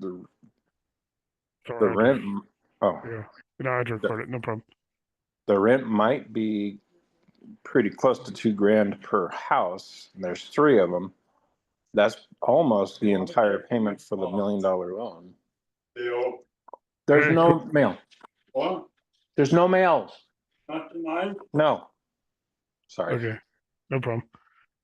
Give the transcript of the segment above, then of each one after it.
the Sorry. rent. Oh, Yeah. No, I had to record it. No problem. the rent might be pretty close to $2,000 per house. There's three of them. That's almost the entire payment for the $1 million loan. There's Hey, cool. no mail. What? There's no mail. Not tonight? No. Sorry. Okay. No problem.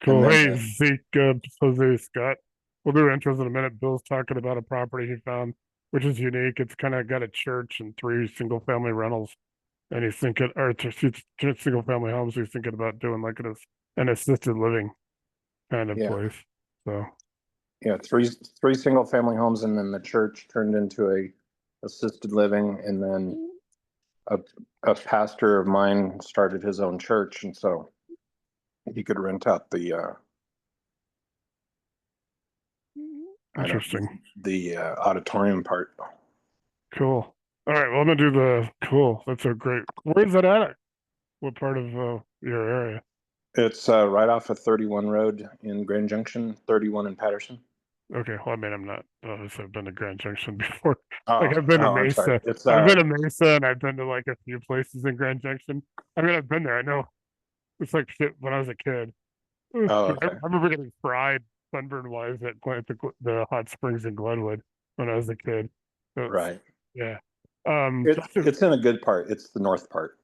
And Cool. then Hey, Zeke, Jose, Scott. We'll do intros in a minute. Bill's talking about a property he found, which is unique. It's kind of got a church and three single family rentals. And he's thinking, or single family homes. He's thinking about doing like an assisted living kind of place. So, yeah, three single family homes, and then the church turned into a assisted living, and then a pastor of mine started his own church, and so he could rent out the interesting. the auditorium part. Cool. All right. Well, I'm gonna do the cool. That's a great. Where's that at? What part of your area? It's right off of 31 Road in Grand Junction, 31 in Patterson. Okay. Well, I mean, I'm not. Obviously, I've been to Grand Junction before. Oh, Like I've been to I'm sorry. Mesa. It's I've been to Mesa, and I've been to like a few places in Grand Junction. I mean, I've been there. I know it's like shit when I was a kid. oh, I okay. remember getting fried sunburn wise at the hot springs in Glenwood when I was a kid. So Right. yeah. It's in a good part. It's the north part.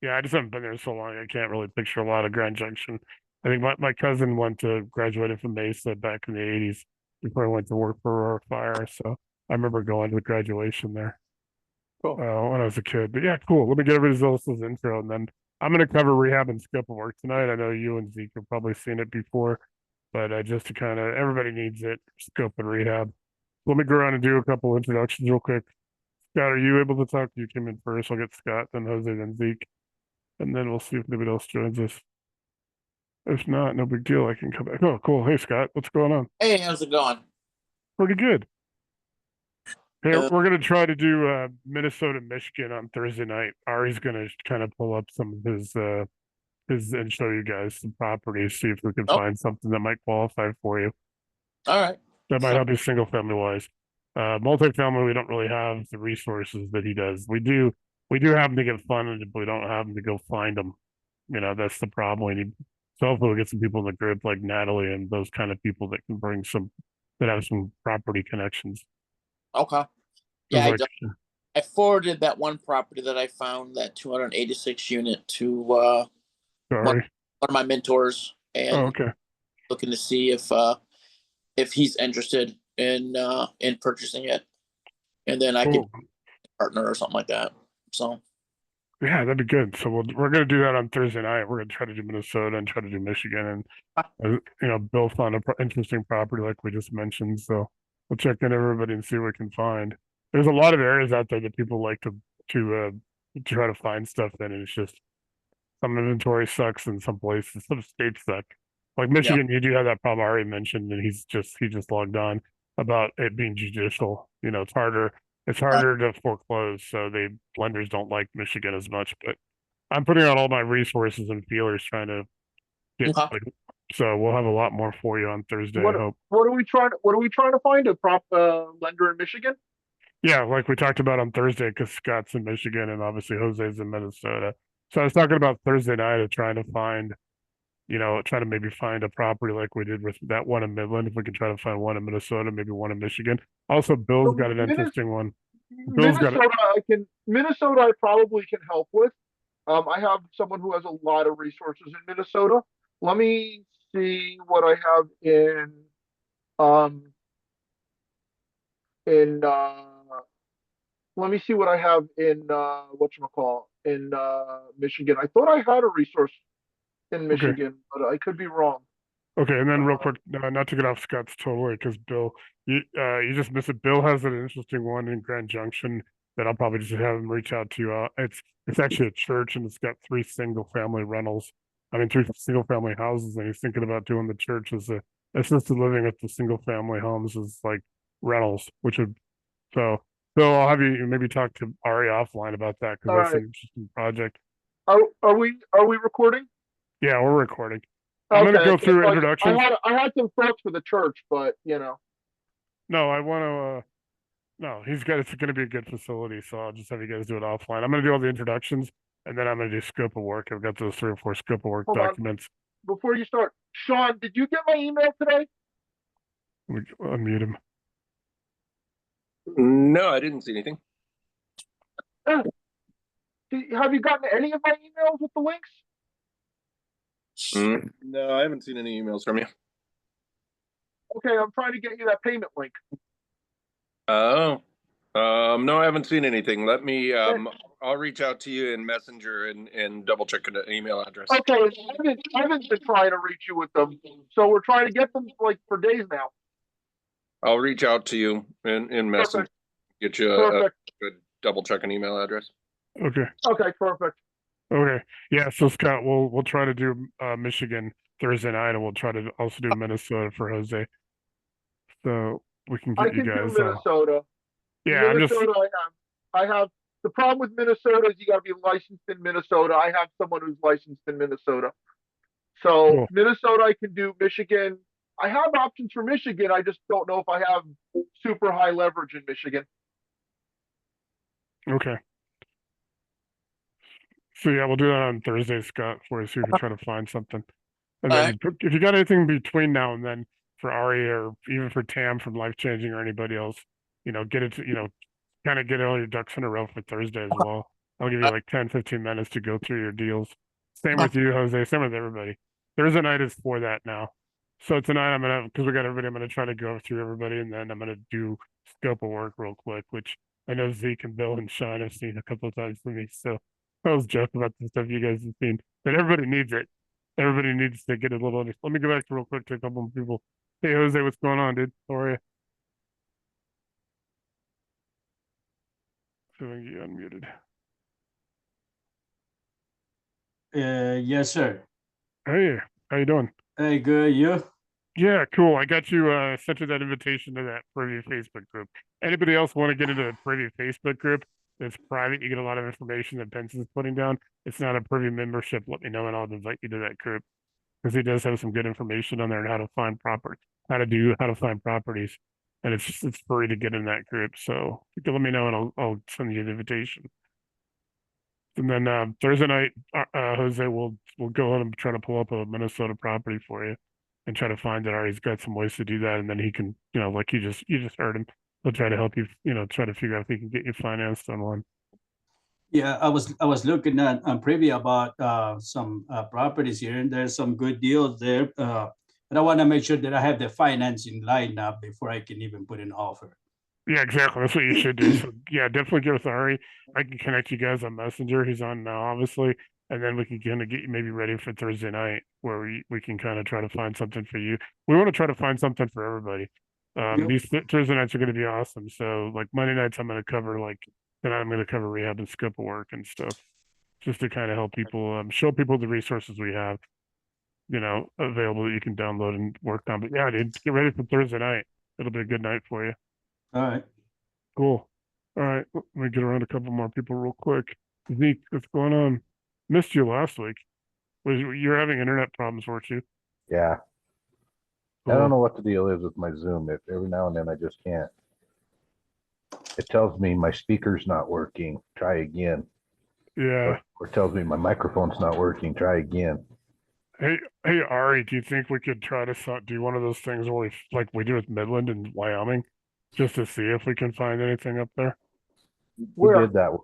Yeah, I just haven't been there so long. I can't really picture a lot of Grand Junction. I think my cousin went to graduated from Mesa back in the 80s before I went to work for Aurora Fire. So I remember going to the graduation there Cool. when I was a kid. But yeah, cool. Let me get everybody else's intro, and then I'm going to cover rehab and scope of work tonight. I know you and Zeke have probably seen it before, but just to kind of everybody needs it, scope and rehab. Let me go around and do a couple introductions real quick. Scott, are you able to talk? You came in first. I'll get Scott, then Jose, then Zeke, and then we'll see if anybody else joins us. If not, no big deal. I can come back. Oh, cool. Hey, Scott, what's going on? Hey, how's it going? Pretty good. Hey, Uh, we're gonna try to do Minnesota, Michigan on Thursday night. Ari's gonna kind of pull up some of his and show you guys some properties, see if we can oh, find something that might qualify for you. all right. That might So, help you single family wise. Multifamily, we don't really have the resources that he does. We do have them to get funded, but we don't have them to go find them. You know, that's the problem. We need, so hopefully we'll get some people in the group like Natalie and those kind of people that can bring some, that have some property connections. okay. Because Yeah, like, I forwarded that one property that I found, that 286 unit, to one sorry. of my mentors, Oh, and okay. looking to see if he's interested in purchasing it, and then I could Cool. partner or something like that. So, Yeah, that'd be good. So we're gonna do that on Thursday night. We're gonna try to do Minnesota and try to do Michigan, and Bill found an interesting property like we just mentioned. So we'll check in everybody and see what we can find. There's a lot of areas out there that people like to try to find stuff in, and it's just some inventory sucks and some places, some states suck. Like yeah, Michigan, you do have that problem I already mentioned, and he just logged on about it being judicial. You know, it's uh, harder to foreclose, so the lenders don't like Michigan as much. But I'm putting out all my resources and feelers trying to get okay. like, so we'll have a lot more for you on Thursday, I What hope. what are we trying to find? A prop lender in Michigan? Yeah, like we talked about on Thursday, because Scott's in Michigan and obviously Jose's in Minnesota. So I was talking about Thursday night of trying to find, try to maybe find a property like we did with that one in Midland. If we can try to find one in Minnesota, maybe one in Michigan. Also, Bill's got So an interesting one. Bill's got it. Minnesota I probably can help with. I have someone who has a lot of resources in Minnesota. Let me see what I have um in let me see what I have in whatchamacallit in Michigan. I thought I had a resource in Okay. Michigan, but I could be wrong. Okay, and then real Uh, quick, not to get off Scott's totally, because Bill, you just missed it. Bill has an interesting one in Grand Junction that I'll probably just have him reach out to you. It's actually a church, and it's got three single family rentals. I mean, three single family houses, and he's thinking about doing the church as a assisted living with the single family homes as like rentals, which would so. Bill, I'll have you maybe talk to Ari offline about that because all that's right. an interesting project. Are we recording? Yeah, we're recording. I'm gonna Okay, go 'cause, through like introductions. I had some thoughts for the church, but No, I want to. No, it's gonna be a good facility, so I'll just have you guys do it offline. I'm gonna do all the introductions and then I'm gonna do scope of work. I've got those 3 or 4 scope of work Hold on. documents. Before you start, Sean, did you get my email today? We unmute him. No, I didn't see anything. Have you gotten any of my emails with the links? No, I haven't seen any emails from you. Okay, I'm trying to get you that payment link. Oh, no, I haven't seen anything. Let me, I'll reach out to you in Messenger and double check an email address. Okay, Evan's been trying to reach you with them, so we're trying to get them like for days now. I'll reach out to you in Messenger. Perfect. Get you a Perfect. good double check an email address. Okay. Okay, perfect. Okay. Yeah, so Scott, we'll try to do Michigan Thursday night and we'll try to also do Minnesota for Jose. So we can I get you can do guys Minnesota. yeah, I'm just Minnesota, I have. The problem with Minnesota is you got to be licensed in Minnesota. I have someone who's licensed in Minnesota. So Cool. Minnesota, I can do. Michigan, I have options for Michigan. I just don't know if I have super high leverage in Michigan. okay. So yeah, we'll do that on Thursday, Scott, for you so you can try to find something. And then if you got anything between now and then for Ari or even for Tam from Life Changing or anybody else, get it to, kind of get all your ducks in a row for Thursday as well. I'll give you like 10, 15 minutes to go through your deals. Same with you, Jose. Same with everybody. Thursday night is for that now. So tonight because we got everybody, I'm gonna try to go through everybody and then I'm gonna do scope of work real quick, which I know Zeke and Bill and Sean have seen a couple of times for me. So I was joking about the stuff you guys have seen, but everybody needs it. Everybody needs to get a little. Let me go back to real quick to a couple of people. Hey, Jose, what's going on, dude? How are you? Feeling you unmuted. Yes, sir. Hey, how you doing? Hey, good. You? Yeah, cool. I got you sent you that invitation to that privy Facebook group. Anybody else want to get into the privy Facebook group? It's private. You get a lot of information that Benson's putting down. It's not a privy membership. Let me know and I'll invite you to that group because he does have some good information on there on how to find how to find properties. And it's free to get in that group. So you can let me know and I'll send you the invitation. And then Thursday night, Jose will go on and try to pull up a Minnesota property for you and try to find it. Ari's got some ways to do that, and then he can, like you just heard him. He'll try to help you, try to figure out if he can get you financed on one. Yeah, I was looking at on preview about some properties here, and there's some good deals there. But I want to make sure that I have the financing lined up before I can even put an offer. Yeah, exactly. That's what you should do. So yeah, definitely get with Ari. I can connect you guys on Messenger. He's on now, obviously, and then we can kind of get you maybe ready for Thursday night, where we can kind of try to find something for you. We want to try to find something for everybody. Yep. These Thursday nights are going to be awesome. So like Monday nights, I'm going to cover tonight I'm going to cover rehab and scope of work and stuff, just to kind of help people, show people the resources we have, available that you can download and work on. But yeah, dude, get ready for Thursday night. It'll be a good night for you. All right. Cool. All right, let me get around a couple more people real quick. Zeke, what's going on? Missed you last week. You're having internet problems, weren't you? Yeah. I Cool. don't know what the deal is with my Zoom. If every now and then I just can't. It tells me my speaker's not working. Try again. Yeah. Or tells me my microphone's not working. Try again. Hey, Ari, do you think we could try to do one of those things where we do with Midland and Wyoming, just to see if we can find anything up there? We did that.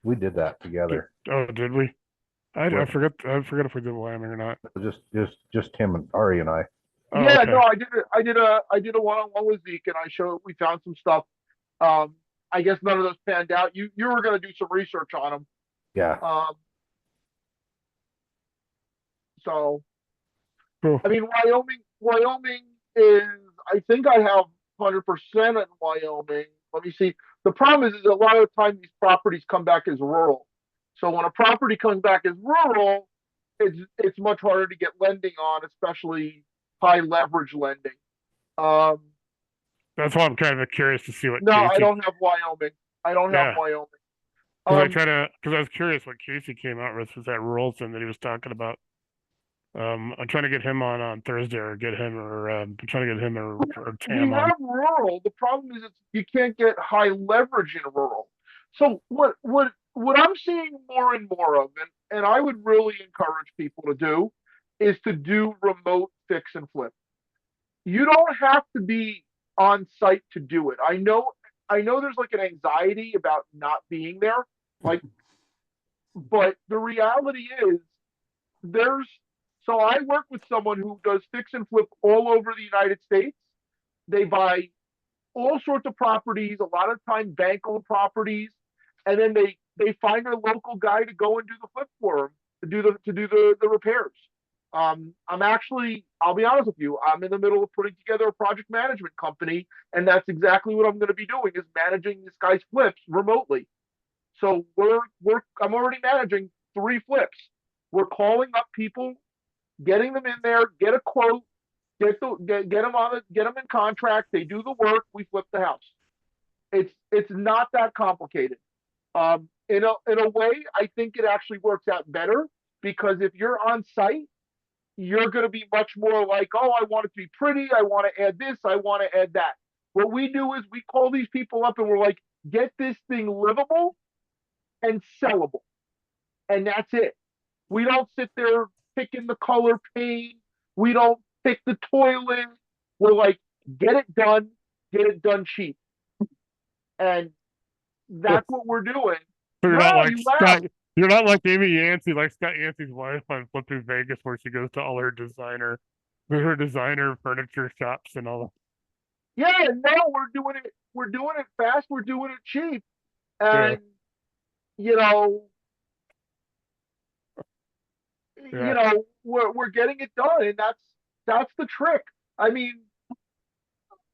We did that together. Oh, did we? I What? forgot. I forgot if we did Wyoming or not. Just him and Ari and I. Oh, Yeah, okay. no, I did a one-on-one with Zeke, and we found some stuff. I guess none of those panned out. You were going to do some research on them. Yeah. So, Cool. I mean, Wyoming is, I think I have 100% in Wyoming. Let me see. The problem is a lot of the time these properties come back as rural. So when a property comes back as rural, it's much harder to get lending on, especially high leverage lending. That's why I'm kind of curious to see what. No, Casey, I don't have Wyoming. I don't have Wyoming. Because I was curious what Casey came out with that rural thing that he was talking about. I'm trying to get him on Thursday, or get him, or I'm trying to get him or We Tam on. have rural. The problem is you can't get high leverage in rural. So what I'm seeing more and more of, and I would really encourage people to do, is to do remote fix and flip. You don't have to be on site to do it. I know there's like an anxiety about not being there, like, but the reality is there's so I work with someone who does fix and flip all over the United States. They buy all sorts of properties, a lot of time bank owned properties, and then they find a local guy to go and do the flip for them, to do the repairs. I'm actually, I'll be honest with you, I'm in the middle of putting together a project management company, and that's exactly what I'm going to be doing, is managing this guy's flips remotely. So I'm already managing 3 flips. We're calling up people, getting them in there, get a quote, get them get them in contract. They do the work. We flip the house. It's not that complicated. In a way, I think it actually works out better, because if you're on site, you're going to be much more like, oh, I want it to be pretty. I want to add this. I want to add that. What we do is we call these people up and we're like, get this thing livable and sellable, and that's it. We don't sit there picking the color paint. We don't pick the toilet. We're like, get it done cheap. And that's what we're doing. So you're No, not like you laugh. Scott. You're not like Amy Yancey, like Scott Yancey's wife on Flip Through Vegas, where she goes to all her designer furniture shops and all. Yeah, no, we're doing it fast, we're doing it cheap. Yeah. And you know, Yeah. we're getting it done, and that's the trick. I mean,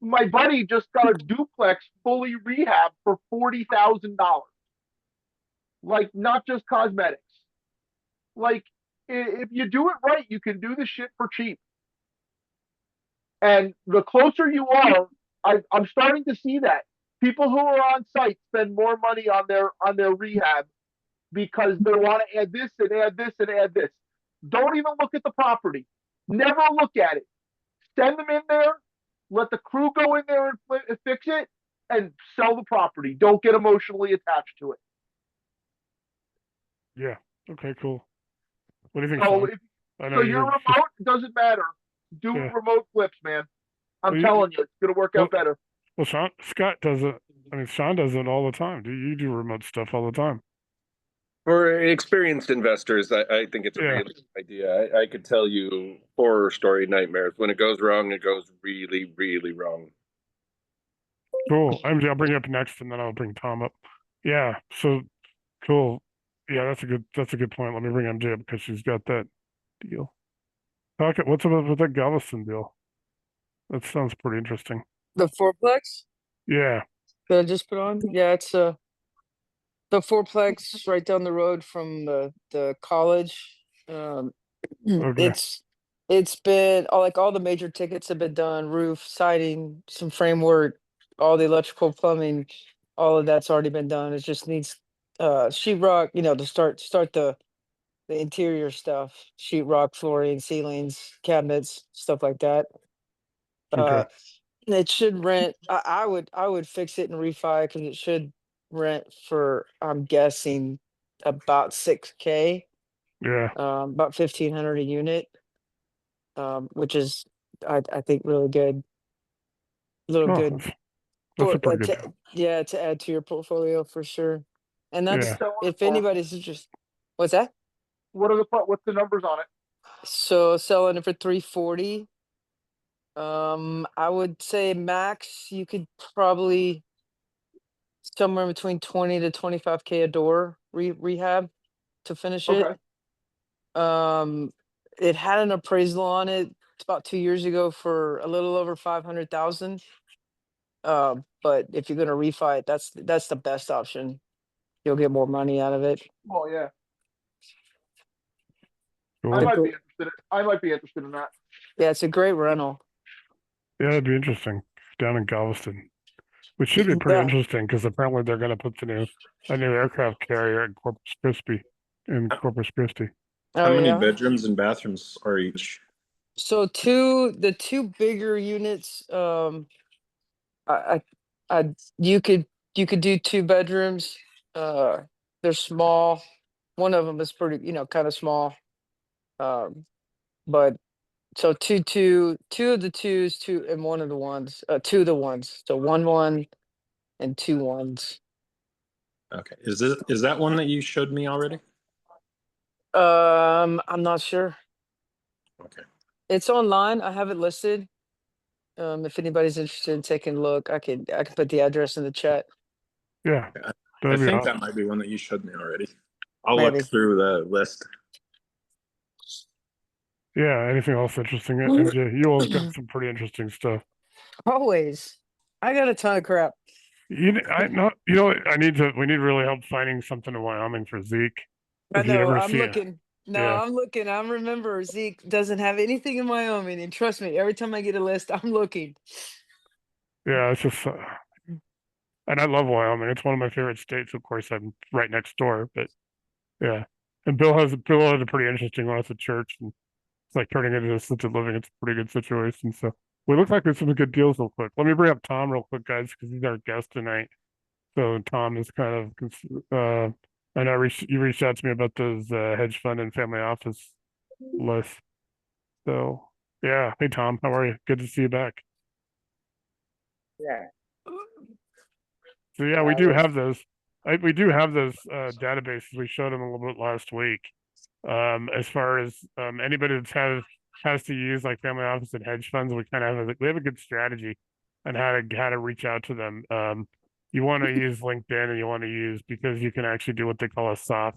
my buddy just got a duplex fully rehab for $40,000. Like, not just cosmetics. Like, if you do it right, you can do the shit for cheap. And the closer you are, I'm starting to see that people who are on site spend more money on their rehab, because they want to add this and add this and add this. Don't even look at the property. Never look at it. Send them in there. Let the crew go in there and fix it, and sell the property. Don't get emotionally attached to it. Yeah. Okay. Cool. What do you think, So, Sean? I know so you're remote, it doesn't matter. Do Yeah. remote flips, man. I'm Well, telling you, it's gonna work out better. Well, Scott does it. I mean, Sean does it all the time. You do remote stuff all the time. For experienced investors, I think it's a Yeah. really good idea. I could tell you horror story nightmares. When it goes wrong, it goes really, really wrong. Cool. I'll bring it up next, and then I'll bring Tom up. Yeah. So cool. Yeah, that's a good point. Let me bring MJ up, because she's got that deal. What's up with that Galveston deal? That sounds pretty interesting. The fourplex Yeah. that I just put on? Yeah, it's the fourplex right down the road from the college. Okay. It's been all the major tickets have been done, roof, siding, some framework, all the electrical, plumbing, all of that's already been done. It just needs sheetrock, to start the interior stuff, sheetrock, flooring, ceilings, cabinets, stuff like that. Okay. Uh it should rent. I would fix it and refi, because it should rent for, I'm guessing, about 6K, Yeah. about 1,500 a unit, which is I think really good, little Oh, good that's a for pretty good deal. yeah, to add to your portfolio for sure. And What are that's you Yeah. selling it if for? anybody's interested. What's that? What's the numbers on it? So selling it for 340. I would say max you could probably somewhere between 20 to 25K a door rehab to finish it. Okay. It had an appraisal on it about 2 years ago for a little over 500,000. But if you're gonna refi it, that's the best option. You'll get more money out of it. Well, yeah, Cool. I The might gr- be interested. I might be interested in that. Yeah, it's a great rental. Yeah, it'd be interesting down in Galveston, which should be pretty Yeah. interesting, because apparently they're going to put a new aircraft carrier in Corpus Christi. How Oh, many yeah. bedrooms and bathrooms are each? So the two bigger units, I, you could do two bedrooms. They're small. One of them is pretty, kind of small. Um, but so two of the twos, two and one of the ones, two of the ones. So one and two ones. Okay, is that one that you showed me already? I'm not sure. Okay. It's online. I have it listed. If anybody's interested in taking a look, I can put the address in the chat. Yeah, I that'd be think awesome. that might be one that you showed me already. I'll Maybe. look through the list. Yeah, anything else interesting? MJ, you always got some pretty interesting stuff. Always. I got a ton of crap. I not you know what, we need really help finding something in Wyoming for Zeke. I If you know. ever I'm see it. looking. No, Yeah. I'm looking. I remember Zeke doesn't have anything in Wyoming, and trust me, every time I get a list, I'm looking. Yeah, it's just and I love Wyoming. It's one of my favorite states. Of course, I'm right next door, but yeah. And Bill has a pretty interesting one at the church, and it's like turning it into assisted living. It's a pretty good situation. So we look like there's some good deals real quick. Let me bring up Tom real quick, guys, because he's our guest tonight. So Tom is kind of I know you reached out to me about those hedge fund and family office lists. So yeah, hey Tom, how are you? Good to see you back. Yeah. So yeah, we do have those. We do have those databases. We showed them a little bit last week. As far as anybody has to use like family office and hedge funds, we kind of we have a good strategy on how to reach out to them. You want to use LinkedIn and you want to use because you can actually do what they call a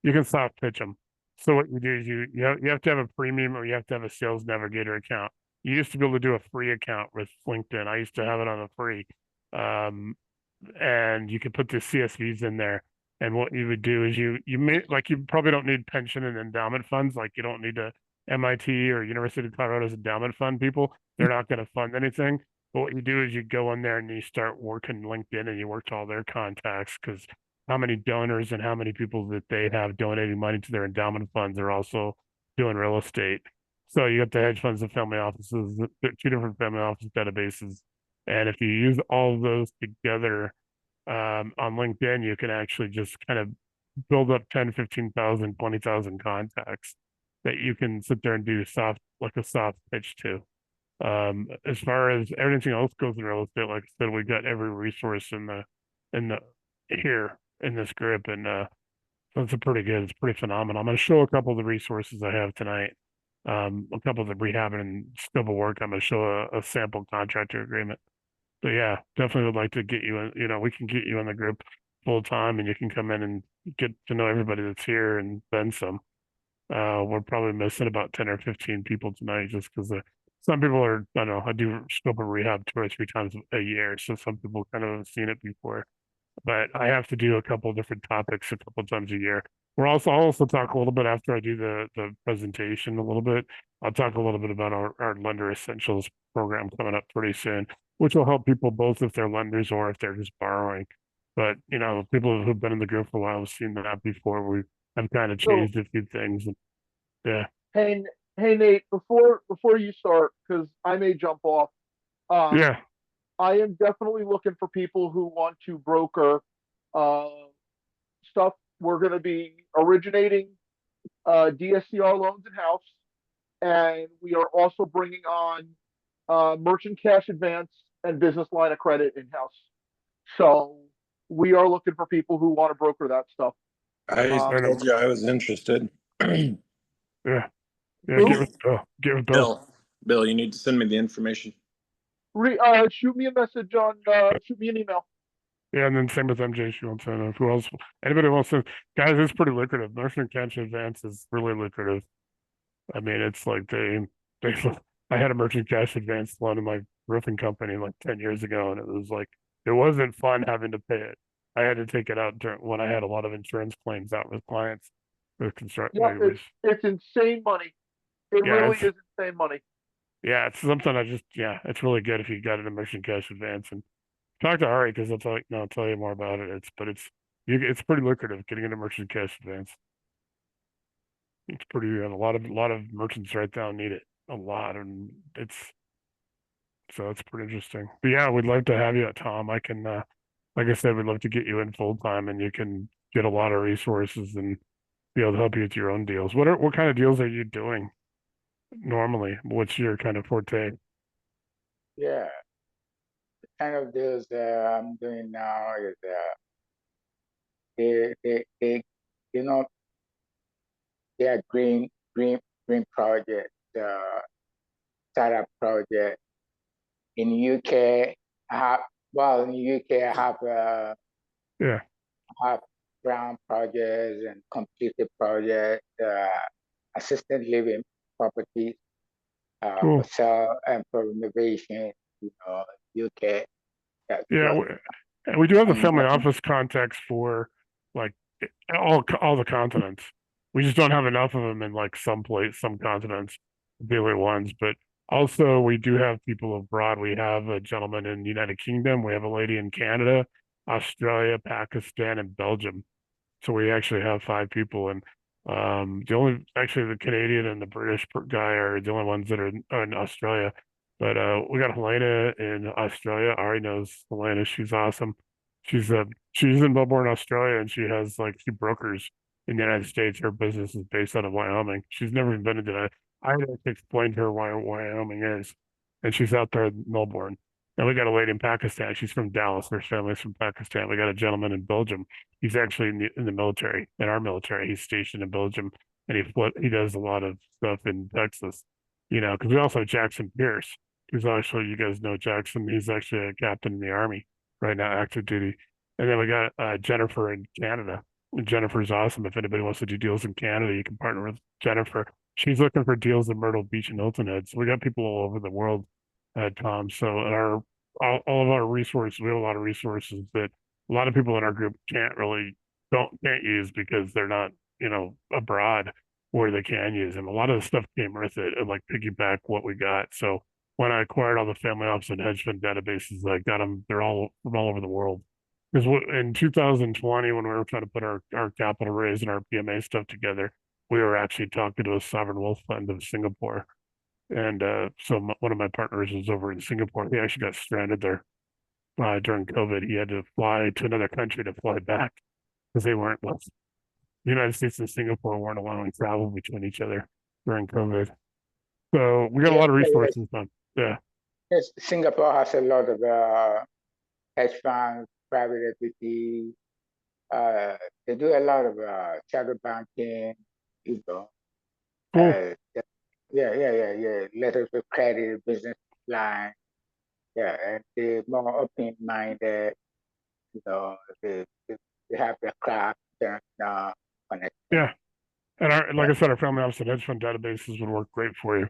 you can soft pitch them. So what you do is you have to have a premium or you have to have a sales navigator account. You used to be able to do a free account with LinkedIn. I used to have it on a free. Um, and you could put the CSVs in there. And what you would do is you may like you probably don't need pension and endowment funds. Like you don't need a MIT or University of Colorado's endowment fund people. They're not going to fund anything. But what you do is you go in there and you start working LinkedIn and you work to all their contacts because how many donors and how many people that they have donating money to their endowment funds are also doing real estate. So you got the hedge funds and family offices, two different family office databases. And if you use all of those together on LinkedIn, you can actually just kind of build up 10, 15,000, 20,000 contacts that you can sit there and do like a soft pitch to. As far as everything else goes in real estate, like I said, we got every resource in the, here in this group. And, so it's it's pretty phenomenal. I'm going to show a couple of the resources I have tonight. A couple of the rehab and scope of work. I'm going to show a sample contractor agreement. So yeah, definitely would like to get you in, we can get you in the group full time and you can come in and get to know everybody that's here and then some. We're probably missing about 10 or 15 people tonight just because some people are, I don't know, I do scope of rehab 2 or 3 times a year. So some people kind of have seen it before, but I have to do a couple of different topics a couple of times a year. I'll also talk a little bit after I do the presentation a little bit. I'll talk a little bit about our lender essentials program coming up pretty soon, which will help people both if they're lenders or if they're just borrowing. But people who've been in the group for a while have seen that before. We have kind of So, changed a few things. And, yeah. hey, hey Nate, before you start, because I may jump off. Yeah. I am definitely looking for people who want to broker uh, stuff. We're going to be originating DSCR loans in house, and we are also bringing on merchant cash advance and business line of credit in house. So we are looking for people who want to broker that stuff. I told you I was interested. Yeah. Yeah. Who? Get with Bill. Bill, you need to send me the information. Shoot me a message on. Shoot me an email. Yeah, and then same with MJ. She wants to know who else. Anybody wants to? Guys, it's pretty lucrative. Merchant cash advance is really lucrative. I mean, it's like they. I had a merchant cash advance loan in my roofing company like 10 years ago, and it was like it wasn't fun having to pay it. I had to take it out when I had a lot of insurance claims out with clients with construct. Yeah, it's insane money. It Yeah, really is insane money. yeah, it's something it's really good if you got an merchant cash advance and talk to Ari because I'll tell you more about it. It's pretty lucrative getting into merchant cash advance. It's pretty, and a lot of merchants right now need it a lot, and it's pretty interesting. But yeah, we'd love to have you, Tom. I can, like I said, we'd love to get you in full time, and you can get a lot of resources and be able to help you with your own deals. What kind of deals are you doing normally? What's your kind of forte? Yeah, the kind of deals I'm doing now is they you know they are green project, startup project in UK. I have well in UK I Yeah, have brown projects and completed projects, assisted living properties for cool. sale and for renovation. UK. Yeah, Yeah, plus, and we do have the and family office contacts for like all the continents. We just don't have enough of them in like some continents, the only ones. But also, we do have people abroad. We have a gentleman in the United Kingdom. We have a lady in Canada, Australia, Pakistan, and Belgium. So we actually have 5 people, and the only actually the Canadian and the British guy are the only ones that are in Australia. But we got Helena in Australia. Ari knows Helena. She's awesome. She's in Melbourne, Australia, and she has like 2 brokers in the United States. Her business is based out of Wyoming. She's never even been to that. I had to explain to her why Wyoming is, and she's out there in Melbourne. And we got a lady in Pakistan. She's from Dallas. Her family's from Pakistan. We got a gentleman in Belgium. He's actually in the military, in our military. He's stationed in Belgium, and he does a lot of stuff in Texas. Because we also have Jackson Pierce, who's actually, you guys know Jackson. He's actually a captain in the army right now, active duty. And then we got Jennifer in Canada. And Jennifer's awesome. If anybody wants to do deals in Canada, you can partner with Jennifer. She's looking for deals in Myrtle Beach and Hilton Head. So we got people all over the world, Tom. So all of our resources, we have a lot of resources that a lot of people in our group can't use because they're not, abroad where they can use them. A lot of the stuff came with it and like piggyback what we got. So when I acquired all the family office and hedge fund databases, I got them. They're all from all over the world. Because in 2020, when we were trying to put our capital raise and our PMA stuff together, we were actually talking to a sovereign wealth fund of Singapore. And so one of my partners was over in Singapore. He actually got stranded there during COVID. He had to fly to another country to fly back because they weren't. The United States and Singapore weren't allowing travel between each other during COVID. So we got a yeah, lot of yeah, resources on. Yeah. yes, Singapore has a lot of hedge funds, private equity. They do a lot of shadow banking, you know. Cool. Yeah. Letters of credit, business line. Yeah, and they're more open-minded. You know, they have the craft and connection. Yeah. And like Yeah. I said, our family office and hedge fund databases would work great for you.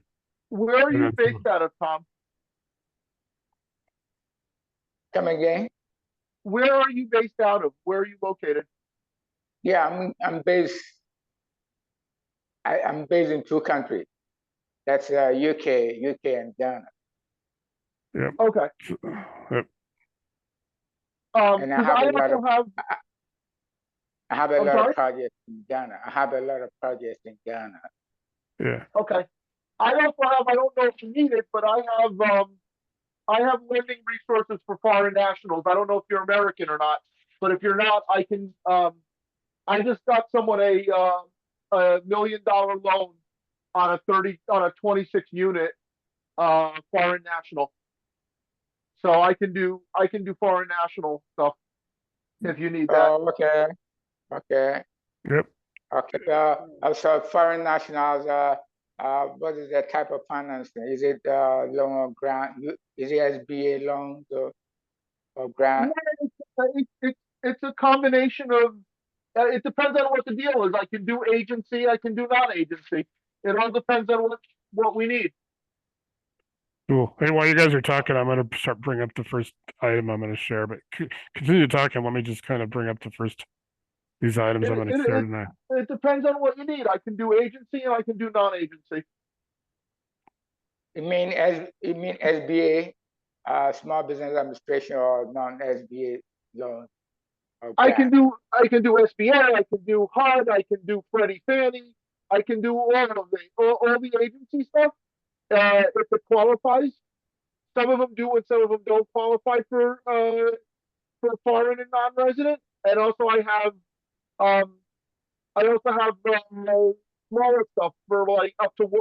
Where are And you then based out of, Tom? Come again? Where are you based out of? Where are you located? Yeah, I'm based. I'm based in 2 countries. That's UK and Ghana. Yep. Okay. Yep. And I Because have I a lot of also have. I have a I'm lot sorry. of projects in Ghana. I have a lot of projects in Ghana. Yeah. Okay. I also have. I don't know if you need it, but I have. I have lending resources for foreign nationals. I don't know if you're American or not, but if you're not, I can. I just got someone a $1 million loan on a 26 unit foreign national. So I can do foreign national stuff if you need that. Oh, okay. Yep. Okay. Also, foreign nationals. What is the type of financing? Is it loan or grant? Is it SBA loans or grant? It's a combination of. It depends on what the deal is. I can do agency. I can do non-agency. It all depends on what we need. Cool. Hey, while you guys are talking, I'm going to start bring up the first item I'm going to share. But continue talking. Let me just kind of bring up these items I'm going to share tonight. It depends on what you need. I can do agency and I can do non-agency. You mean SBA, Small Business Administration, or non-SBA loans? Or I can grant? do SBA. I can do HUD. I can do Freddie Fannie. I can do all of it, all the agency stuff, if it qualifies. Some of them do and some of them don't qualify for foreign and non-resident. And also um, I also have smaller stuff for like up to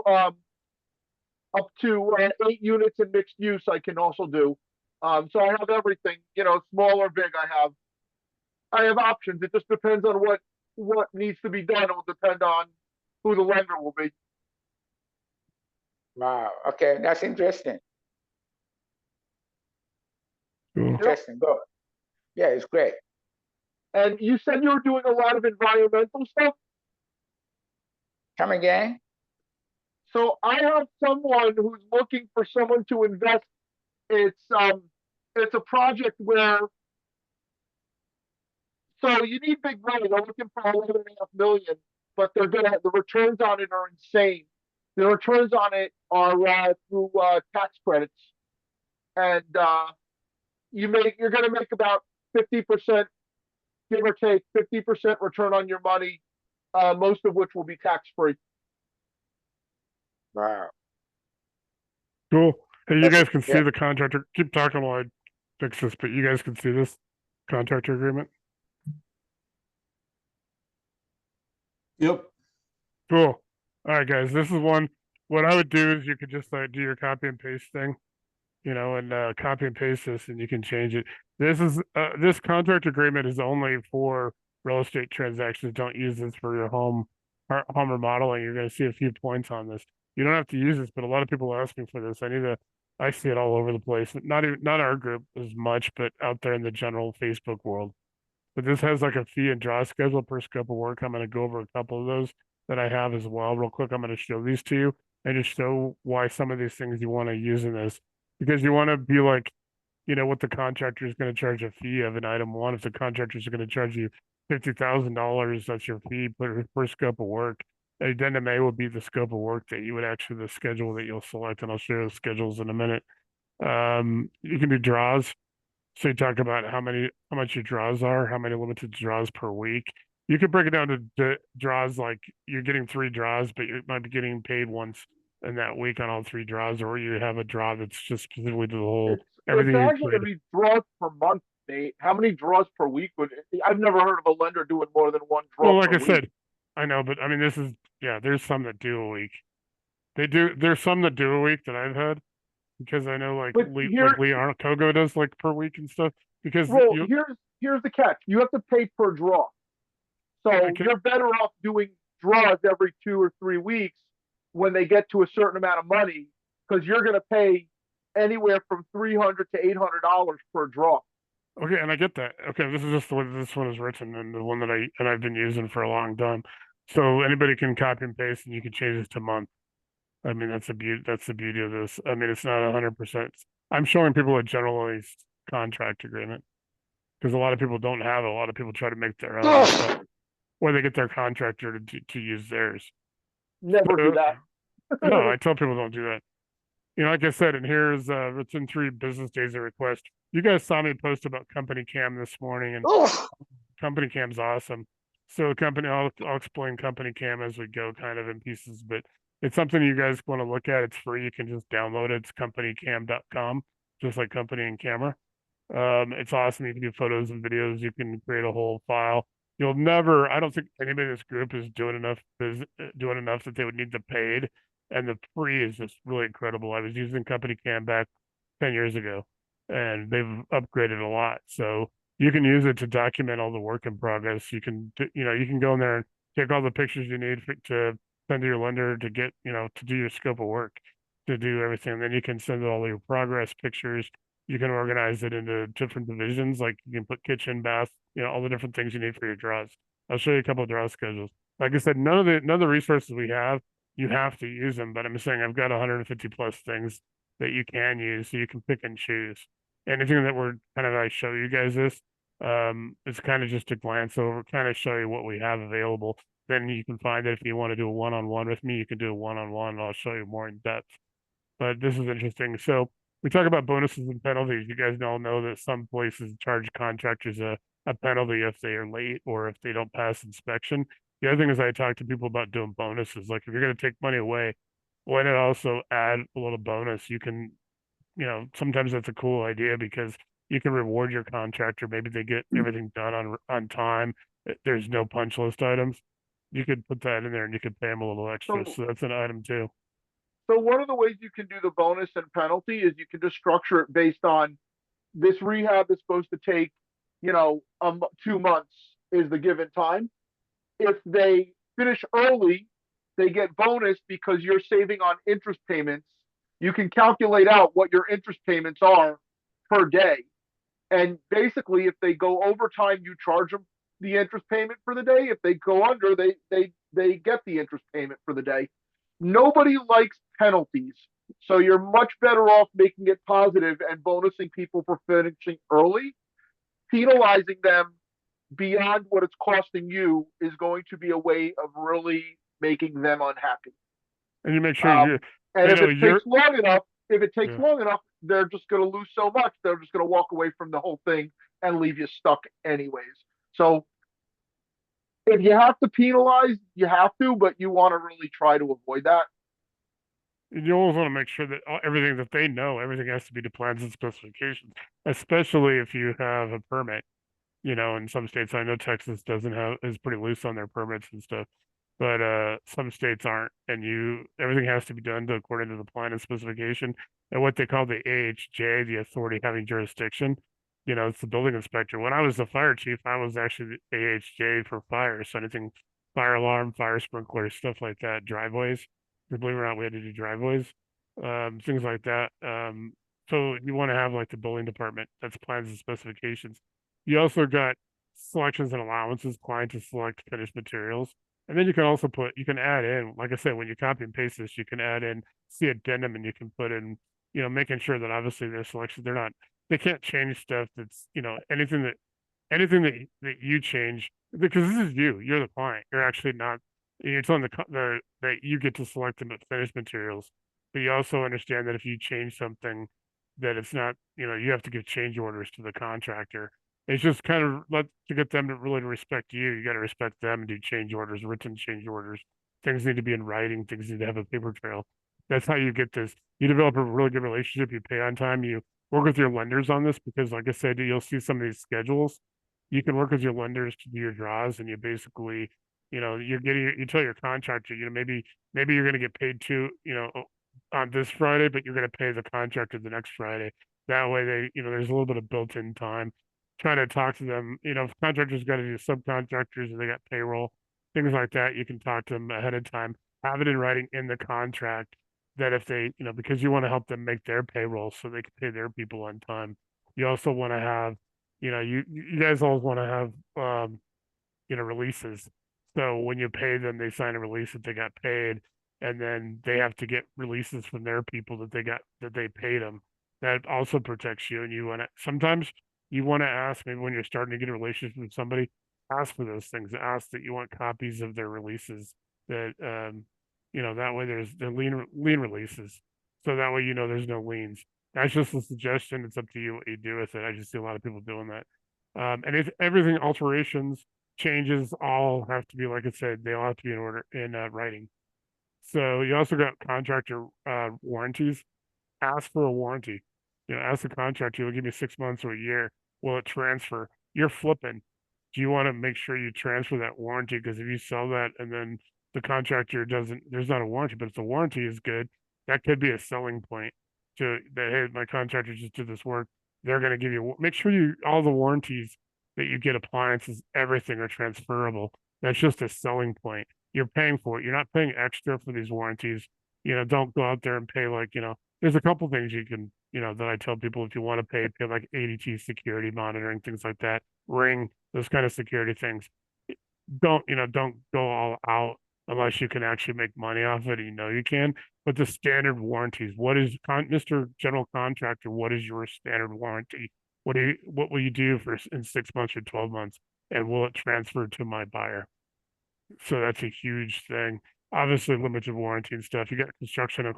8 units in mixed use I can also do. So I have everything, small or big. I have options. It just depends on what needs to be done. It will depend on who the lender will be. Wow. Okay, that's interesting. Cool. Interesting. Go. Yeah, it's great. And you said you were doing a lot of environmental stuff. Come again? So I have someone who's looking for someone to invest. It's a project where, so you need big money. They're looking for 11.5 million, but the returns on it are insane. The returns on it are through tax credits, and you're gonna make about 50%, give or take 50% return on your money, most of which will be tax free. Wow. Cool. Hey, you That's- guys can see yeah. the contractor. Keep talking while I fix this, but you guys can see this contractor agreement. Yep. Cool. All right, guys. This is one. What I would do is you could just do your copy and paste thing, and copy and paste this, and you can change it. This contract agreement is only for real estate transactions. Don't use this for your home remodeling. You're going to see a few points on this. You don't have to use this, but a lot of people are asking for this. I see it all over the place. Not our group as much, but out there in the general Facebook world. But this has like a fee and draw schedule per scope of work. I'm going to go over a couple of those that I have as well. Real quick, I'm going to show these to you and just show why some of these things you want to use in this, because you want to be like, what the contractor is going to charge a fee of an item one. If the contractor is going to charge you $50,000, that's your fee per scope of work. Addendum A would be the scope of work that you would actually, the schedule that you'll select, and I'll show you the schedules in a minute. You can do draws. So you talk about how much your draws are, how many limited draws per week. You could break it down to draws, like you're getting 3 draws, but you might be getting paid once in that week on all 3 draws, or you have a draw that's just specifically to the whole everything. It's actually gonna be draws per month, Nate. How many draws per week I've never heard of a lender doing more than one draw. Well, like per I week. said, I know, but I mean, there's some that do a week. There's some that do a week that I've had, because I know like But Lee here- Togo does like per week and stuff. Because Well, here's the catch. You have to pay per draw. So Okay. you're better off doing draws every 2 or 3 weeks when they get to a certain amount of money, because you're going to pay anywhere from $300 to $800 per draw. Okay, and I get that. Okay, this is just the way this one is written, and the one that I've been using for a long time. So anybody can copy and paste, and you can change this to month. I mean, that's the beauty of this. I mean, it's not 100%. I'm showing people a generalized contract agreement, because a lot of people don't have it. A lot of people try to make their own stuff, or they get their contractor to use theirs. Never do that. No, I tell people don't do that. Like I said, and here's within 3 business days of request. You guys saw me post about Company Cam this morning, and Company Cam's awesome. So I'll explain Company Cam as we go, kind of in pieces, but it's something you guys want to look at. It's free. You can just download it. It's companycam.com, just like company and camera. It's awesome. You can do photos and videos. You can create a whole file. I don't think anybody in this group is doing enough that they would need the paid. And the free is just really incredible. I was using Company Cam back 10 years ago, and they've upgraded a lot. So you can use it to document all the work in progress. You can go in there and take all the pictures you need to send to your lender to get, to do your scope of work, to do everything. And then you can send all your progress pictures. You can organize it into different divisions. Like you can put kitchen, bath, all the different things you need for your draws. I'll show you a couple of draw schedules. Like I said, none of the resources we have, you have to use them, but I'm saying I've got 150 plus things that you can use, so you can pick and choose. Anything that I show you guys this, it's kind of just a glance over, kind of show you what we have available. Then you can find that if you want to do a one-on-one with me, you can do a one-on-one, and I'll show you more in depth. But this is interesting. So we talk about bonuses and penalties. You guys all know that some places charge contractors a penalty if they are late or if they don't pass inspection. The other thing is I talk to people about doing bonuses. Like if you're going to take money away, why not also add a little bonus? You can, sometimes that's a cool idea because you can reward your contractor. Maybe they get everything done on time. There's no punch list items. You could put that in there and you could pay them a little extra. So- So that's an item too. So one of the ways you can do the bonus and penalty is you can just structure it based on this rehab is supposed to take, 2 months is the given time. If they finish early, they get bonus because you're saving on interest payments. You can calculate out what your interest payments are per day. And basically, if they go overtime, you charge them the interest payment for the day. If they go under, they get the interest payment for the day. Nobody likes penalties. So you're much better off making it positive and bonusing people for finishing early. Penalizing them beyond what it's costing you is going to be a way of really making them unhappy. And you make sure Um, you, And you if know, it you're, takes long enough, Yeah. they're just going to lose so much. They're just going to walk away from the whole thing and leave you stuck anyways. So if you have to penalize, you have to, but you want to really try to avoid that. you always want to make sure that everything that they know, everything has to be to plans and specifications, especially if you have a permit. In some states, I know Texas doesn't have is pretty loose on their permits and stuff, but some states aren't, and everything has to be done according to the plan and specification and what they call the AHJ, the authority having jurisdiction. It's the building inspector. When I was the fire chief, I was actually the AHJ for fire, so anything fire alarm, fire sprinkler, stuff like that, driveways. Believe it or not, we had to do driveways, things like that. So you want to have like the building department that's plans and specifications. You also got selections and allowances, client to select finished materials. And then you can also you can add in, like I said, when you copy and paste this, you can add in, see addendum and you can put in, making sure that obviously their selections, they can't change stuff that's, anything that you change, because this is you're the client. You're actually not, it's on that you get to select the finished materials. But you also understand that if you change something, that it's not, you have to give change orders to the contractor. It's just kind of to get them to really respect you. You got to respect them and do change orders, written change orders. Things need to be in writing. Things need to have a paper trail. That's how you get this. You develop a really good relationship. You pay on time. You work with your lenders on this because, like I said, you'll see some of these schedules. You can work with your lenders to do your draws, and you basically, you tell your contractor, maybe you're going to get paid on this Friday, but you're going to pay the contractor the next Friday. That way, there's a little bit of built-in time. Try to talk to them. If contractors got to do subcontractors and they got payroll, things like that, you can talk to them ahead of time. Have it in writing in the contract that if they, because you want to help them make their payroll so they can pay their people on time. You also want to have, you guys always want to have, releases. So when you pay them, they sign a release that they got paid, and then they have to get releases from their people that they paid them. That also protects you. And sometimes you want to ask, maybe when you're starting to get a relationship with somebody, ask for those things. Ask that you want copies of their releases. That that way they're lien releases. So that way there's no liens. That's just a suggestion. It's up to you what you do with it. I just see a lot of people doing that. And if everything alterations, changes all have to be, like I said, they all have to be in order in writing. So you also got contractor warranties. Ask for a warranty. Ask the contractor, will give you 6 months or a year. Will it transfer? You're flipping. Do you want to make sure you transfer that warranty? Because if you sell that and then the contractor there's not a warranty, but if the warranty is good, that could be a selling point to that. Hey, my contractor just did this work. They're going to give you, make sure all the warranties that you get, appliances, everything are transferable. That's just a selling point. You're paying for it. You're not paying extra for these warranties. Don't go out there and pay there's a couple things you can, that I tell people if you want to pay like ADT security monitoring, things like that, Ring, those kind of security things. Don't go all out unless you can actually make money off it. You can. But the standard warranties, what is Mr. General Contractor? What is your standard warranty? What will you do in 6 months or 12 months? And will it transfer to my buyer? So that's a huge thing. Obviously, limited warranty and stuff. You got construction and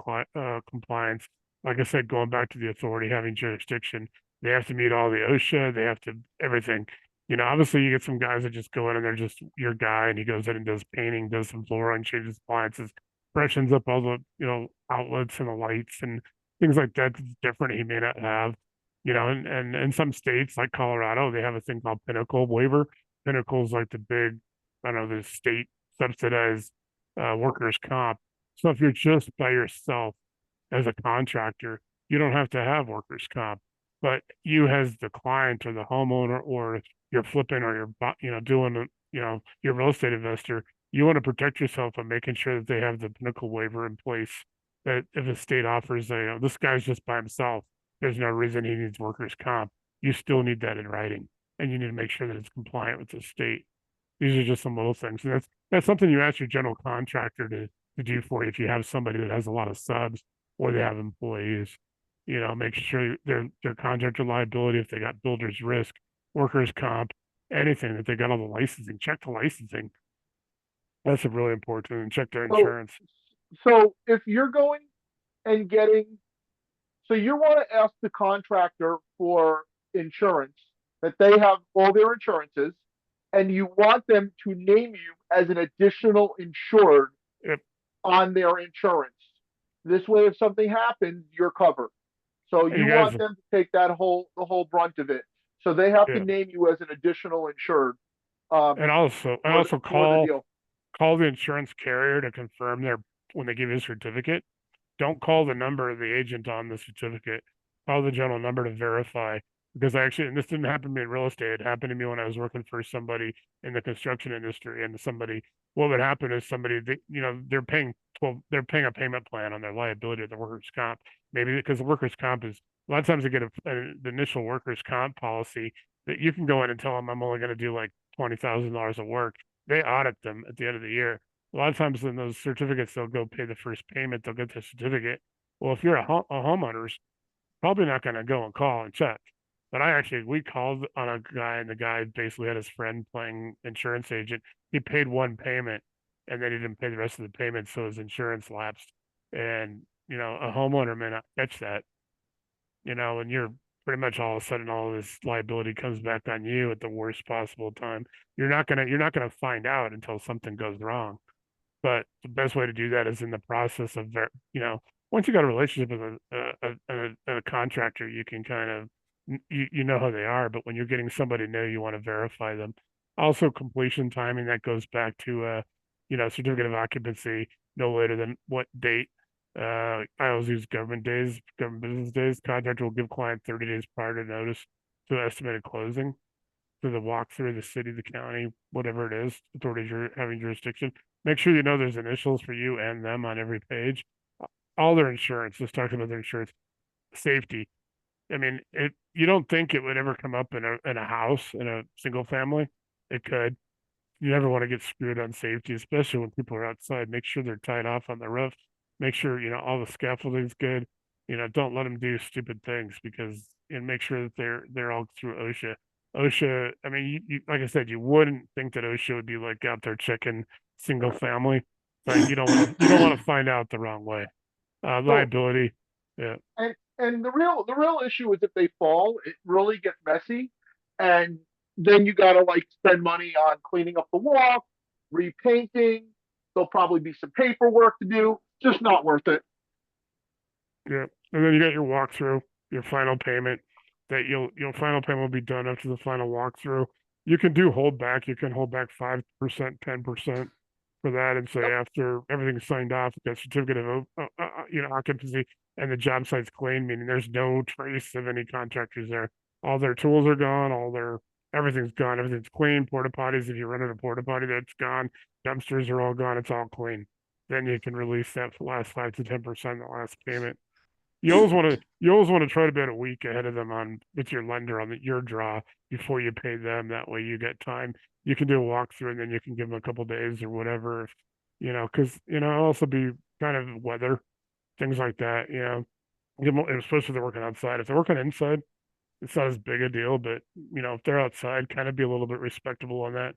compliance. Like I said, going back to the authority having jurisdiction, they have to meet all the OSHA. They have to everything. You know, obviously you get some guys that just go in and they're just your guy, and he goes in and does painting, does some flooring, changes appliances, freshens up all the, outlets and the lights and things like that that's different he may not have. You know, and in some states like Colorado, they have a thing called Pinnacle waiver. Pinnacle is like the big, I don't know, the state subsidized workers' comp. So if you're just by yourself as a contractor, you don't have to have workers' comp. But you as the client or the homeowner, or you're flipping, or you're doing, your real estate investor, you want to protect yourself by making sure that they have the Pinnacle waiver in place. That if a state offers, this guy's just by himself, there's no reason he needs workers' comp. You still need that in writing, and you need to make sure that it's compliant with the state. These are just some little things. And that's something you ask your general contractor to do for you if you have somebody that has a lot of subs or they have employees. You know, make sure their contractor liability, if they got builder's risk, workers' comp, anything, that they got all the licensing, check the licensing. That's really important, and check their So, insurance. so if you're going and getting, so you want to ask the contractor for insurance, that they have all their insurances, and you want them to name you as an additional insured Yep. on their insurance. This way, if something happens, you're covered. So And you you guys, want them to take the whole brunt of it. So they have to yeah. name you as an additional insured. And also For the call deal. the insurance carrier to confirm when they give you a certificate. Don't call the number of the agent on the certificate. Call the general number to verify. Because and this didn't happen to me in real estate. It happened to me when I was working for somebody in the construction industry, and what would happen is they're paying a payment plan on their liability of the workers' comp. Maybe because the workers' comp is, a lot of times they get the initial workers' comp policy that you can go in and tell them, I'm only going to do like $20,000 of work. They audit them at the end of the year. A lot of times in those certificates, they'll go pay the first payment, they'll get the certificate. Well, if you're a homeowner's probably not going to go and call and check. But we called on a guy, and the guy basically had his friend playing insurance agent. He paid one payment, and then he didn't pay the rest of the payment, so his insurance lapsed. And, a homeowner may not catch that, and you're pretty much all of a sudden all this liability comes back on you at the worst possible time. You're not gonna find out until something goes wrong. But the best way to do that is in the process of, once you got a relationship with a contractor, you can kind of, you know who they are. But when you're getting somebody new, you want to verify them. Also, completion timing, that goes back to, certificate of occupancy, no later than what date. I always use government business days. Contractor will give client 30 days prior to notice to estimated closing, to the walkthrough, the city, the county, whatever it is, authorities having jurisdiction. Make sure you know there's initials for you and them on every page. All their insurance, just talking about their insurance, safety. I mean, you don't think it would ever come up in a house, in a single family. It could. You never want to get screwed on safety, especially when people are outside. Make sure they're tied off on the roof. Make sure, all the scaffolding's good. Don't let them do stupid things, and make sure that they're all through OSHA. OSHA, I mean, like I said, you wouldn't think that OSHA would be like out there checking single family, but you don't want to find out the wrong way. Liability, yeah. And the real issue is if they fall, it really gets messy, and then you gotta like spend money on cleaning up the walk, repainting. There'll probably be some paperwork to do. Just not worth it. Yeah, and then you got your walkthrough, your final payment. That your final payment will be done after the final walkthrough. You can do holdback. You can hold back 5%, 10% for that, and say after everything's signed off, that certificate of occupancy, and the job site's clean, meaning there's no trace of any contractors there. All their tools are gone. Everything's gone. Everything's clean. Porta potties, if you run a porta potty, that's gone. Dumpsters are all gone. It's all clean. Then you can release that last 5 to 10%, the last payment. You always want to try to be a week ahead of them with your lender on your draw before you pay them. That way you get time. You can do a walkthrough, and then you can give them a couple days or whatever. Because it'll also be kind of weather, things like that. Especially if they're working outside. If they're working inside, it's not as big a deal. But if they're outside, kind of be a little bit respectable on that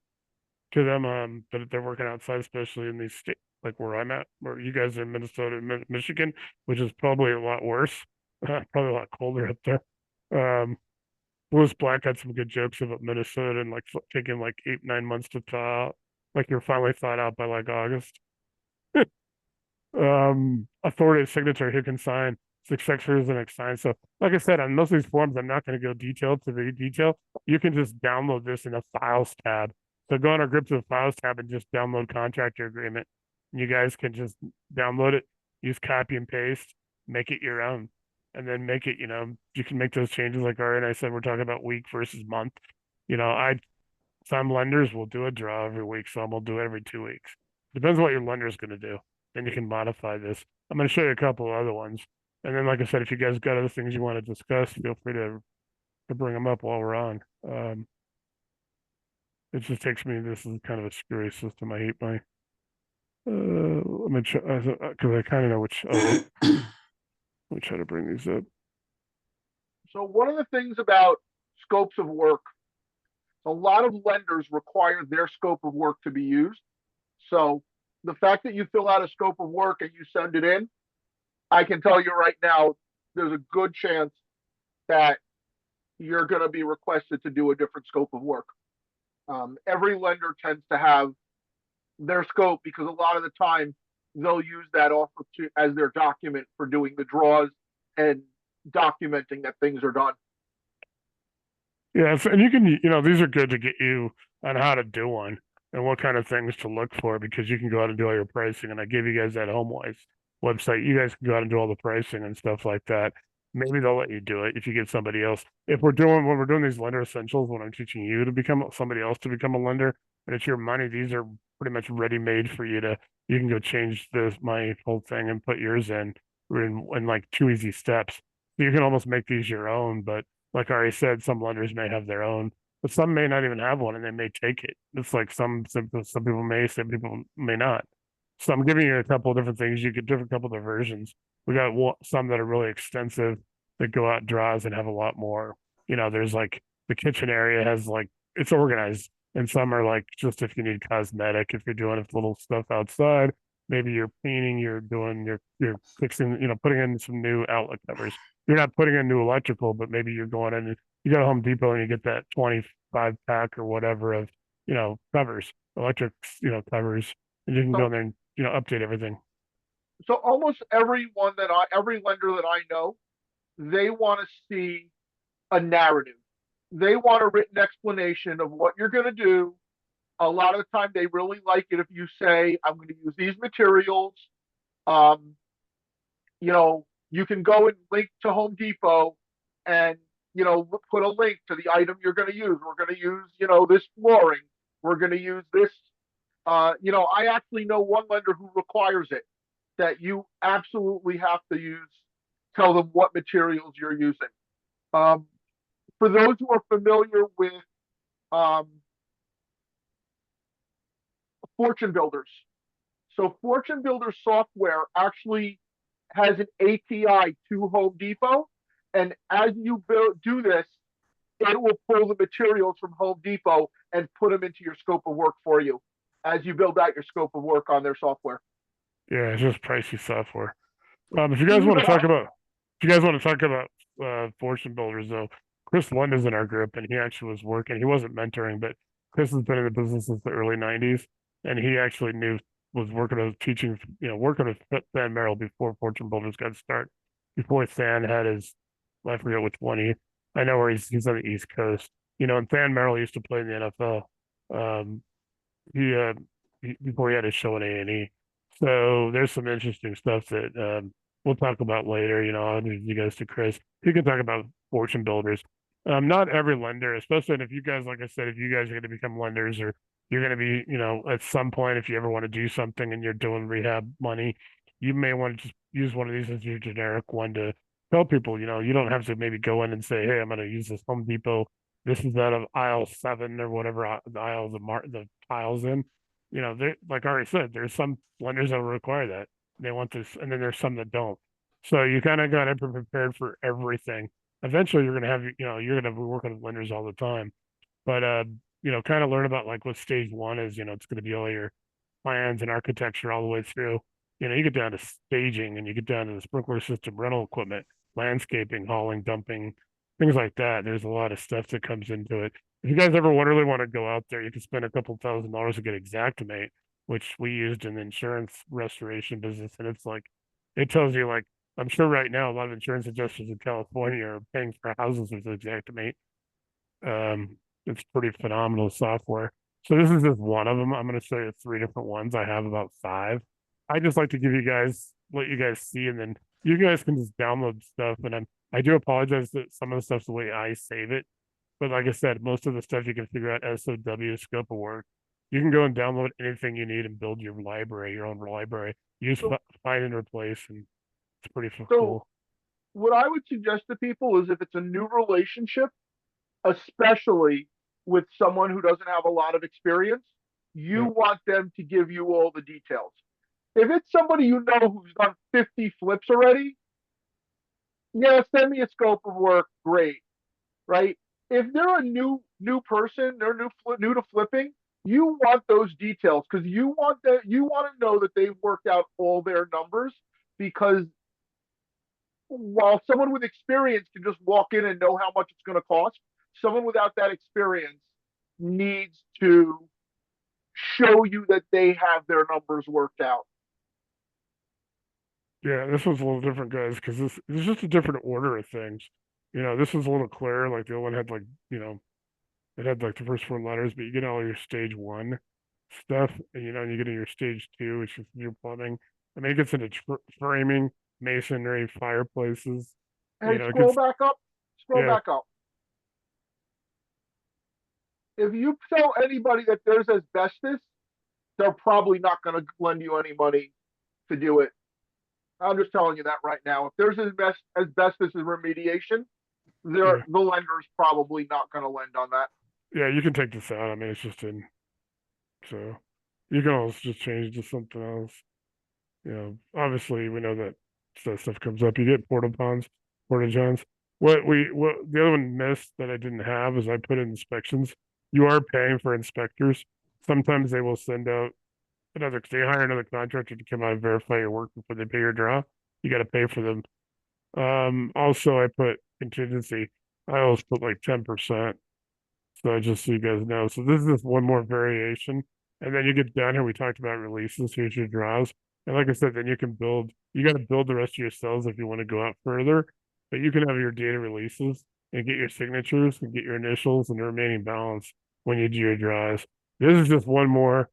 to them. But if they're working outside, especially in these states like where I'm at, where you guys are in Minnesota and Michigan, which is probably a lot worse, probably a lot colder up there. Louis Black had some good jokes about Minnesota and like taking like 8, 9 months to thaw out. Like you're finally thawed out by like August. Authoritative signature, who can sign, successors and sign. So like I said, on most of these forms, I'm not going to go detailed to the detail. You can just download this in a files tab. So go on our grip to the files tab and just download contractor agreement. You guys can just download it, use copy and paste, make it your own, and then make it, you can make those changes like Ari and I said, we're talking about week versus month. Some lenders will do a draw every week, some will do it every 2 weeks. Depends on what your lender is going to do. Then you can modify this. I'm going to show you a couple of other ones. And then, like I said, if you guys got other things you want to discuss, feel free to bring them up while we're on. It just takes me, this is kind of a screwy system. I hate my, let me try, because I kind of know which, let me try to bring these up. So one of the things about scopes of work, a lot of lenders require their scope of work to be used. So the fact that you fill out a scope of work and you send it in, I can tell you right now, there's a good chance that you're going to be requested to do a different scope of work. Every lender tends to have their scope because a lot of the time they'll use that offer as their document for doing the draws and documenting that things are done. Yeah, and you can, these are good to get you on how to do one and what kind of things to look for because you can go out and do all your pricing. And I gave you guys that HomeWise website. You guys can go out and do all the pricing and stuff like that. Maybe they'll let you do it if you get somebody else. When we're doing these lender essentials, when I'm teaching you to become somebody else to become a lender, and it's your money, these are pretty much ready made for you you can go change my whole thing and put yours in like 2 easy steps. You can almost make these your own, but like I already said, some lenders may have their own, but some may not even have one and they may take it. It's like some people may, some people may not. So I'm giving you a couple of different things. You get different couple of versions. We got some that are really extensive that go out draws and have a lot more. There's like the kitchen area has like it's organized, and some are like just if you need cosmetic, if you're doing little stuff outside, maybe you're painting, you're fixing, putting in some new outlet covers. You're not putting in new electrical, but maybe you're going in and you go to Home Depot and you get that 25 pack or whatever of, covers, electric, covers, and you can go in there and, update everything. So almost every lender that I know, they want to see a narrative. They want a written explanation of what you're going to do. A lot of the time, they really like it if you say, I'm going to use these materials. You can go and link to Home Depot and, put a link to the item you're going to use. We're going to use, this flooring. We're going to use this. I actually know one lender who requires it, that you absolutely have to tell them what materials you're using. For those who are familiar with Fortune Builders, so Fortune Builder software actually has an API to Home Depot, and as you do this, it will pull the materials from Home Depot and put them into your scope of work for you as you build out your scope of work on their software. Yeah, it's just pricey software. If you guys want to talk about Fortune Builders though, Chris Lund is in our group and he actually was working. He wasn't mentoring, but Chris has been in the business since the early '90s, and he actually was working as teaching, working with Than Merrill before Fortune Builders got started. Before Than had I forget which one I know where he's on the East Coast. And Than Merrill used to play in the NFL. Before he had his show in A&E. So there's some interesting stuff that we'll talk about later. I'll introduce you guys to Chris. He can talk about Fortune Builders. Not every lender, especially if you guys, like I said, if you guys are going to become lenders or you're going to be, at some point, if you ever want to do something and you're doing rehab money, you may want to just use one of these as your generic one to tell people, you don't have to maybe go in and say, hey, I'm going to use this Home Depot. This is out of aisle 7 or whatever the aisle the tiles in. Like I already said, there's some lenders that will require that. They want this, and then there's some that don't. So you kind of got to be prepared for everything. Eventually, you're going to be working with lenders all the time. But, kind of learn about like what stage 1 is. It's going to be all your plans and architecture all the way through. You get down to staging and you get down to the sprinkler system, rental equipment, landscaping, hauling, dumping, things like that. There's a lot of stuff that comes into it. If you guys ever really want to go out there, you can spend a couple $1,000s to get Xactimate, which we used in the insurance restoration business, and it's like it tells you like I'm sure right now a lot of insurance adjusters in California are paying for houses with Xactimate. It's pretty phenomenal software. So this is just one of them. I'm going to show you 3 different ones. I have about 5. I just like to give you guys, let you guys see, and then you guys can just download stuff. And I do apologize that some of the stuff's the way I save it. But like I said, most of the stuff you can figure out SOW, scope of work. You can go and download anything you need and build your library, your own library. Use find and replace, and it's pretty cool. What I would suggest to people is if it's a new relationship, especially with someone who doesn't have a lot of experience, you want them to give you all the details. If it's somebody you know who's done 50 flips already, yeah, send me a scope of work, great, right? If they're a new person, they're new to flipping, you want those details because you want to know that they've worked out all their numbers, because while someone with experience can just walk in and know how much it's going to cost, someone without that experience needs to show you that they have their numbers worked out. Yeah, this one's a little different, guys, because this is just a different order of things. You know, this was a little clearer. Like the other one had like, you know, it had like the first 4 letters, but you get all your stage 1 stuff, and you know, and you get in your stage 2, which is your plumbing. I mean, it gets into framing, masonry, fireplaces. Hey, You know, scroll back up. Scroll Yeah. back up. If you tell anybody that there's asbestos, they're probably not going to lend you any money to do it. I'm just telling you that right now. If there's asbestos in remediation, the lender's probably not going to lend on that. Yeah, you can take this out. I mean, it's just in. So you can always just change to something else. You know, obviously we know that stuff comes up. You get porta johns. What the other one missed that I didn't have is I put in inspections. You are paying for inspectors. Sometimes they will send out they hire another contractor to come out and verify your work before they pay your draw. You got to pay for them. Also I put contingency. I always put like 10%. So just so you guys know. So this is just one more variation. And then you get down here, we talked about releases. Here's your draws. And like I said, then you can you got to build the rest of your cells if you want to go out further. But you can have your data releases and get your signatures and get your initials and the remaining balance when you do your draws. This is just one more,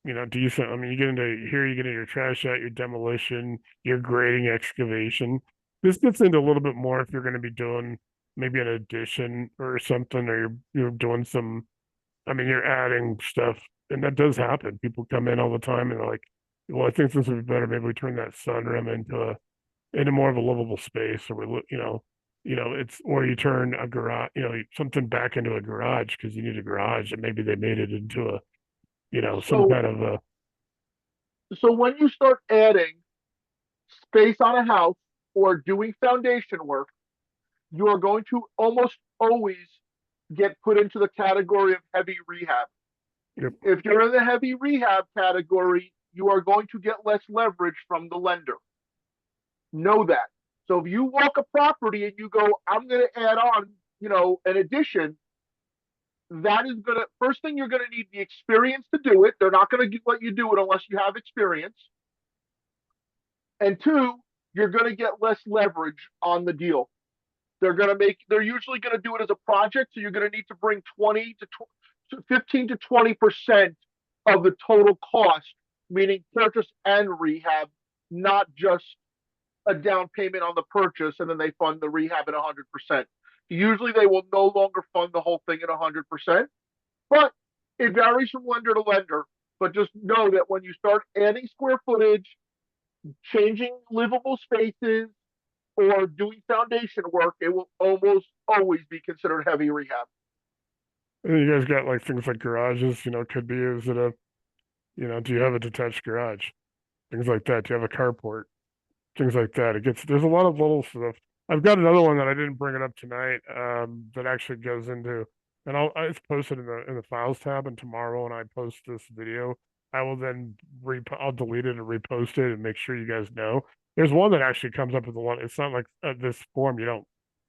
you know, decent. I mean, you get into here, you get into your trash out, your demolition, your grading, excavation. This gets into a little bit more if you're going to be doing maybe an addition or something, or you're doing some. I mean, you're adding stuff, and that does happen. People come in all the time and they're like, "Well, I think this would be better. Maybe we turn that sunroom into more of a livable space, or it's or you turn a garage, something back into a garage because you need a garage, and maybe they made it into a, some kind of a." So when you start adding space on a house or doing foundation work, you are going to almost always get put into the category of heavy rehab. Yep. If you're in the heavy rehab category, you are going to get less leverage from the lender. Know that. So if you walk a property and you go, I'm going to add on, an addition, that is going to, first thing, you're going to need the experience to do it. They're not going to let you do it unless you have experience. And 2, you're going to get less leverage on the deal. They're usually going to do it as a project. So you're going to need to bring 15 to 20% of the total cost, meaning purchase and rehab, not just a down payment on the purchase and then they fund the rehab at 100%. Usually they will no longer fund the whole thing at 100%, but it varies from lender to lender. But just know that when you start adding square footage, changing livable spaces, or doing foundation work, it will almost always be considered heavy rehab. And you guys got like things like garages, could be, is it do you have a detached garage? Things like that. Do you have a carport? Things like that. There's a lot of little stuff. I've got another one that I didn't bring it up tonight, that actually goes into, and it's posted in the files tab, and tomorrow when I post this video, I will then I'll delete it and repost it and make sure you guys know. There's one that actually comes up with the one. It's not like this form. You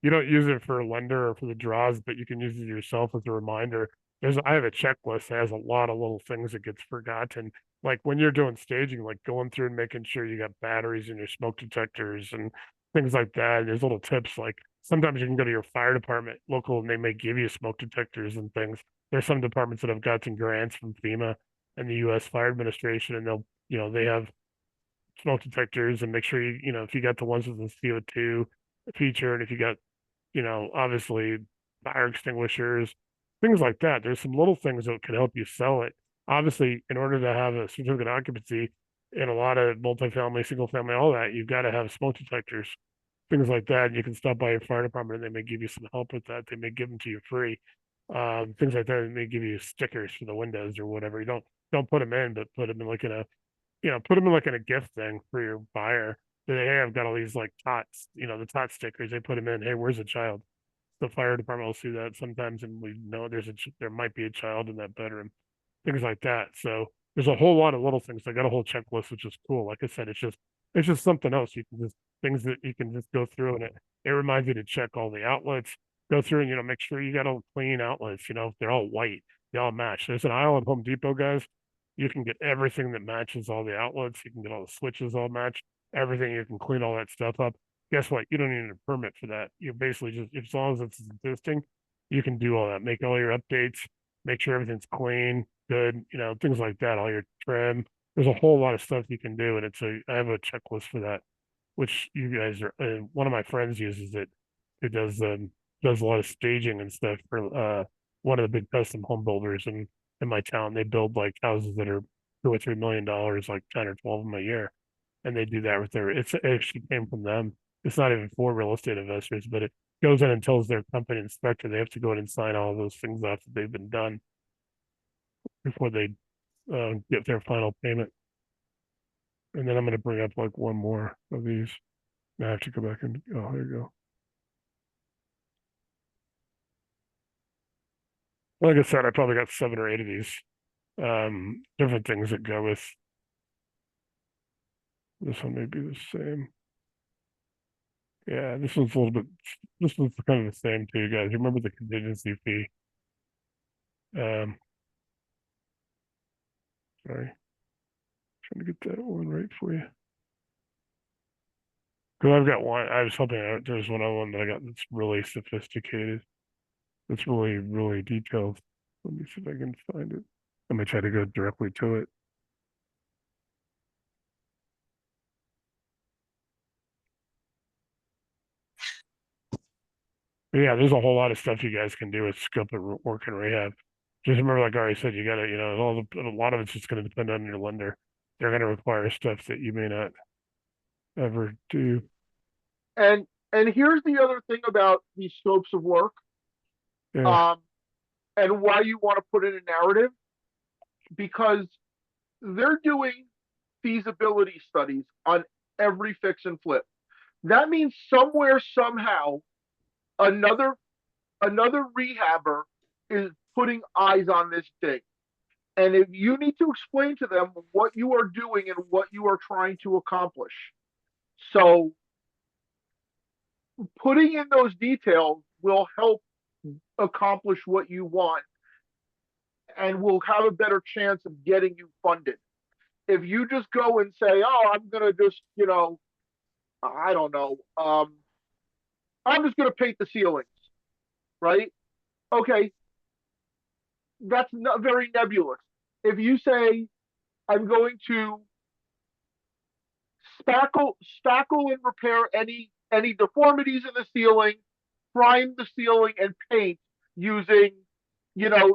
you don't use it for a lender or for the draws, but you can use it yourself as a reminder. I have a checklist that has a lot of little things that gets forgotten. Like when you're doing staging, like going through and making sure you got batteries in your smoke detectors and things like that. There's little tips like sometimes you can go to your fire department local and they may give you smoke detectors and things. There's some departments that have gotten grants from FEMA and the US Fire Administration, and they have smoke detectors and make sure if you got the ones with the CO2 feature, and if you got, obviously fire extinguishers, things like that. There's some little things that can help you sell it. Obviously, in order to have a certificate of occupancy in a lot of multifamily, single family, all that, you've got to have smoke detectors, things like that. You can stop by your fire department and they may give you some help with that. They may give them to you free. Things like that. They may give you stickers for the windows or whatever. You don't put them in, but put them in like in a put them in like in a gift thing for your buyer. Hey, I've got all these like tots, the tot stickers. They put them in. Hey, where's a child? The fire department will see that sometimes, and we know there might be a child in that bedroom, things like that. So there's a whole lot of little things. I got a whole checklist, which is cool. Like I said, it's just something else. You can just things that you can just go through, and it reminds you to check all the outlets. Go through and make sure you got all clean outlets. If they're all white, they all match. There's an aisle at Home Depot, guys. You can get everything that matches all the outlets. You can get all the switches all matched. Everything, you can clean all that stuff up. Guess what? You don't need a permit for that. You basically just, as long as it's existing, you can do all that. Make all your updates, make sure everything's clean, good, things like that. All your trim. There's a whole lot of stuff you can do, and I have a checklist for that, which you guys are. One of my friends uses it. It does a lot of staging and stuff for one of the big custom home builders in my town. They build like houses that are $2 or $3 million, like 10 or 12 of them a year, and they do that with it actually came from them. It's not even for real estate investors, but it goes in and tells their company inspector they have to go in and sign all of those things off that they've been done before they get their final payment. And then I'm going to bring up like one more of these. I have to go back and here you go. Like I said, I probably got 7 or 8 of these different things that go with this. One may be the same. Yeah, this one's kind of the same too, guys. You remember the contingency fee? Sorry, trying to get that one right for you. Because I've got one. I was hoping there's one other one that I got that's really sophisticated. That's really, really detailed. Let me see if I can find it. I'm gonna try to go directly to it. But yeah, there's a whole lot of stuff you guys can do with scope of work and rehab. Just remember, like I already said, you gotta, a lot of it's just gonna depend on your lender. They're gonna require stuff that you may not ever do. And here's the other thing about these scopes of work, Yeah. and why you want to put in a narrative, because they're doing feasibility studies on every fix and flip. That means somewhere, somehow, another rehabber is putting eyes on this thing. And if you need to explain to them what you are doing and what you are trying to accomplish. So putting in those details will help accomplish what you want and will have a better chance of getting you funded. If you just go and say, oh, I'm going to just, I don't know, I'm just going to paint the ceilings, right? Okay, that's not very nebulous. If you say, I'm going to spackle and repair any deformities in the ceiling, prime the ceiling, and paint using,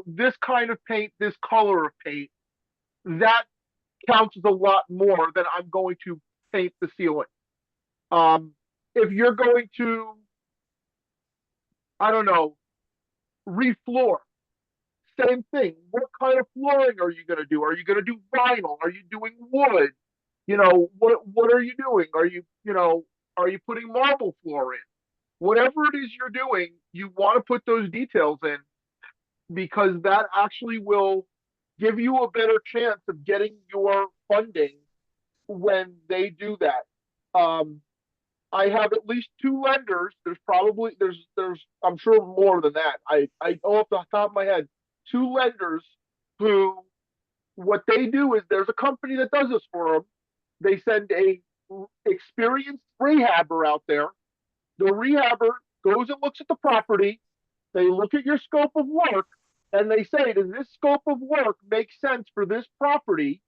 this kind of paint, this color of paint, that counts as a lot more than I'm going to paint the ceiling. If you're going to, I don't know, refloor, same thing. What kind of flooring are you going to do? Are you going to do vinyl? Are you doing wood? What are you doing? Are you putting marble floor in? Whatever it is you're doing, you want to put those details in, because that actually will give you a better chance of getting your funding when they do that. I have at least two lenders. There's I'm sure more than that. I know off the top of my head, two lenders who what they do is there's a company that does this for them. They send a experienced rehabber out there. The rehabber goes and looks at the property. They look at your scope of work and they say, does this scope of work make sense for this property?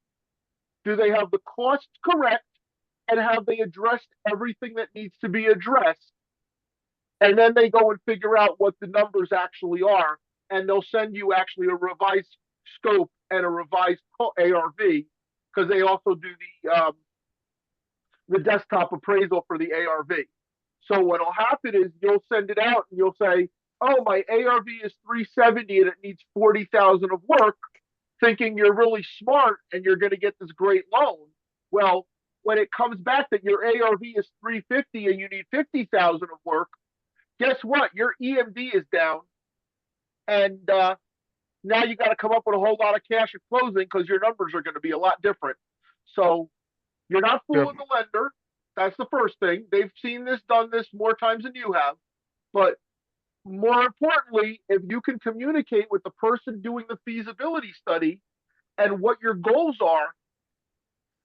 Do they have the costs correct? And have they addressed everything that needs to be addressed? And then they go and figure out what the numbers actually are. And they'll send you actually a revised scope and a revised ARV because they also do the desktop appraisal for the ARV. So what'll happen is you'll send it out and you'll say, oh, my ARV is 370 and it needs 40,000 of work, thinking you're really smart and you're going to get this great loan. Well, when it comes back that your ARV is 350 and you need 50,000 of work, guess what? Your EMD is down, and now you got to come up with a whole lot of cash at closing because your numbers are going to be a lot different. So you're not fooling the lender. That's the first thing. They've seen this, done this more times than you have. But more importantly, if you can communicate with the person doing the feasibility study and what your goals are,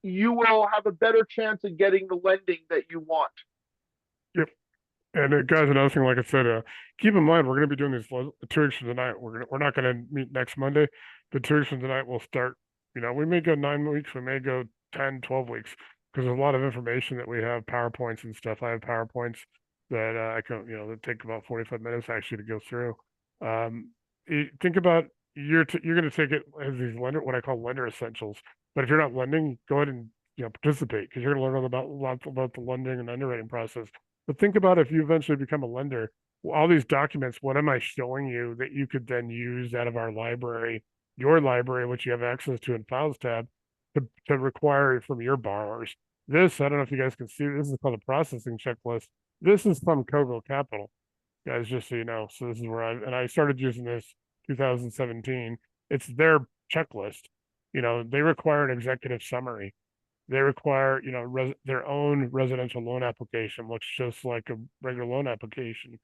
you will have a better chance of getting the lending that you want. Yep. And guys, another thing, like I said, keep in mind we're going to be doing these 2 weeks from tonight. We're not going to meet next Monday, but 2 weeks from tonight we'll start. You know, we may go 9 weeks, we may go 10, 12 weeks because there's a lot of information that we have, PowerPoints and stuff. I have PowerPoints that I can, that take about 45 minutes actually to go through. Think about you're going to take it as these what I call lender essentials. But if you're not lending, go ahead and participate because you're going to learn lots about the lending and underwriting process. But think about if you eventually become a lender, all these documents, what am I showing you that you could then use out of our library, your library, which you have access to in Files tab, to require from your borrowers? This, I don't know if you guys can see, this is called a processing checklist. This is from Kogo Capital, guys, just so you know. So this is where I started using this 2017. It's their checklist. They require an executive summary. They require, their own residential loan application, looks just like a regular loan application.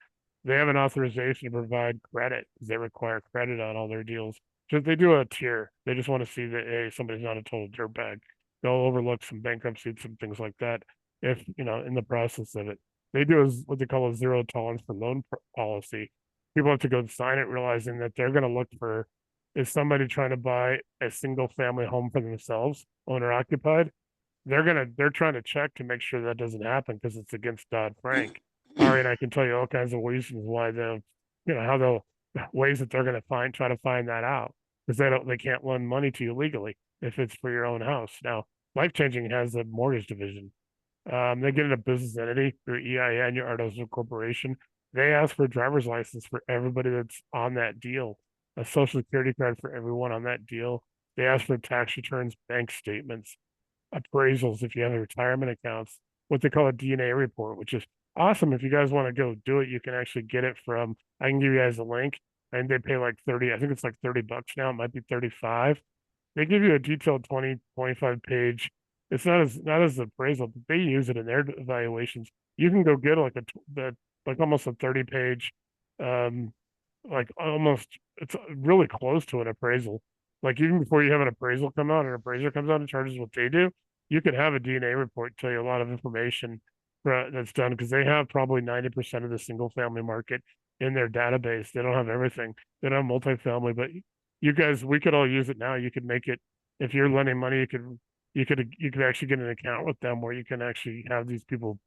They have an authorization to provide credit. They require credit on all their deals. Just they do a tier. They just want to see that, hey, somebody's not a total dirtbag. They'll overlook some bankruptcy, some things like that. If, in the process of it, they do what they call a zero tolerance for loan policy. People have to go sign it, realizing that they're going to look for, is somebody trying to buy a single family home for themselves, owner occupied? They're trying to check to make sure that doesn't happen because it's against Dodd-Frank. Ari and I can tell you all kinds of reasons why ways that they're going to try to find that out because they can't loan money to you legally if it's for your own house. Now, Life Changing has a mortgage division. They get in a business entity, your EIN, your artisan corporation. They ask for a driver's license for everybody that's on that deal, a social security card for everyone on that deal. They ask for tax returns, bank statements, appraisals if you have retirement accounts, what they call a DNA report, which is awesome. If you guys want to go do it, you can actually get it from, I can give you guys a link, and they pay like 30, I think it's like $30 now, it might be 35. They give you a detailed 20, 25 page. It's not as appraisal, but they use it in their evaluations. You can go get like almost a 30 page, like almost, it's really close to an appraisal. Like even before you have an appraisal come out, an appraiser comes out and charges what they do, you could have a DNA report tell you a lot of information that's done because they have probably 90% of the single family market in their database. They don't have everything. They don't have multifamily, but you guys, we could all use it now. You could make it, if you're lending money, you could actually get an account with them where you can actually have these people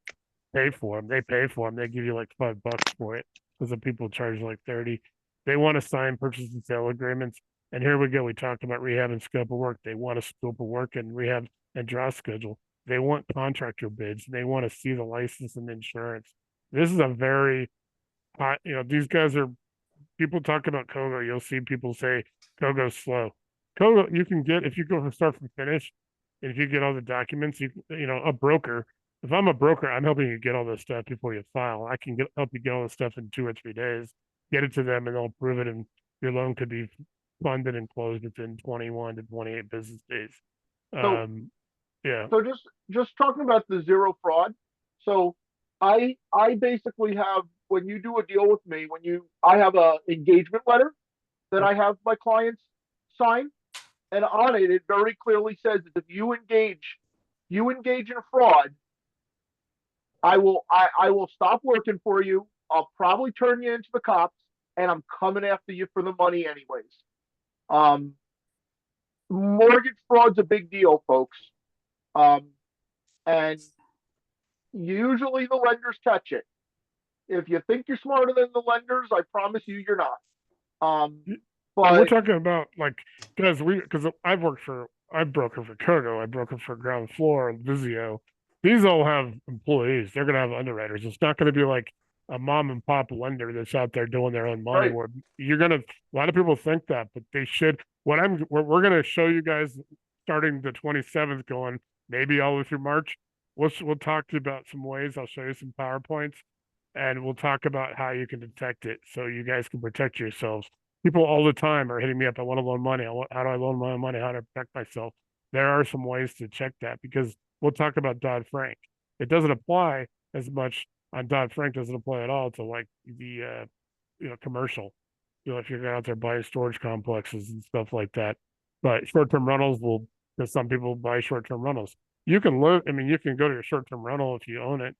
pay for them. They pay for them. They give you like $5 for it because the people charge like 30. They want to sign purchase and sale agreements. And here we go. We talked about rehab and scope of work. They want a scope of work and rehab and draw schedule. They want contractor bids. They want to see the license and insurance. This is a very hot, these guys are, people talk about Kogo. You'll see people say Kogo's slow. Kogo, you can get, if you go from start from finish, and if you get all the documents, a broker, if I'm a broker, I'm helping you get all this stuff before you file. I can help you get all this stuff in 2 or 3 days, get it to them, and they'll approve it, and your loan could be funded and closed within 21 to 28 business days. So, Yeah. So just talking about the zero fraud. So I basically have, when you do a deal with me, I have a engagement letter that I have my clients sign. And on it, it very clearly says that if you engage in fraud, I will stop working for you. I'll probably turn you into the cops, and I'm coming after you for the money anyways. Um, Mortgage fraud's a big deal, folks. And usually the lenders catch it. If you think you're smarter than the lenders, I promise you, you're not. And we're But talking about like, because I've broken for Kogo, I broken for Ground Floor and Vizio. These all have employees. They're gonna have underwriters. It's not gonna be like a mom and pop lender that's out there doing their own money. Right. Where a lot of people think that, but they should. We're gonna show you guys starting the 27th, going maybe all the way through March. We'll talk to you about some ways. I'll show you some PowerPoints, and we'll talk about how you can detect it so you guys can protect yourselves. People all the time are hitting me up. I want to loan money. How do I loan my money? How to protect myself? There are some ways to check that because we'll talk about Dodd-Frank. It doesn't apply as much on Dodd-Frank. Doesn't apply at all to like the commercial. If you're out there buying storage complexes and stuff like that. But short-term rentals will, because some people buy short-term rentals. You can live. I mean, you can go to your short-term rental if you own it.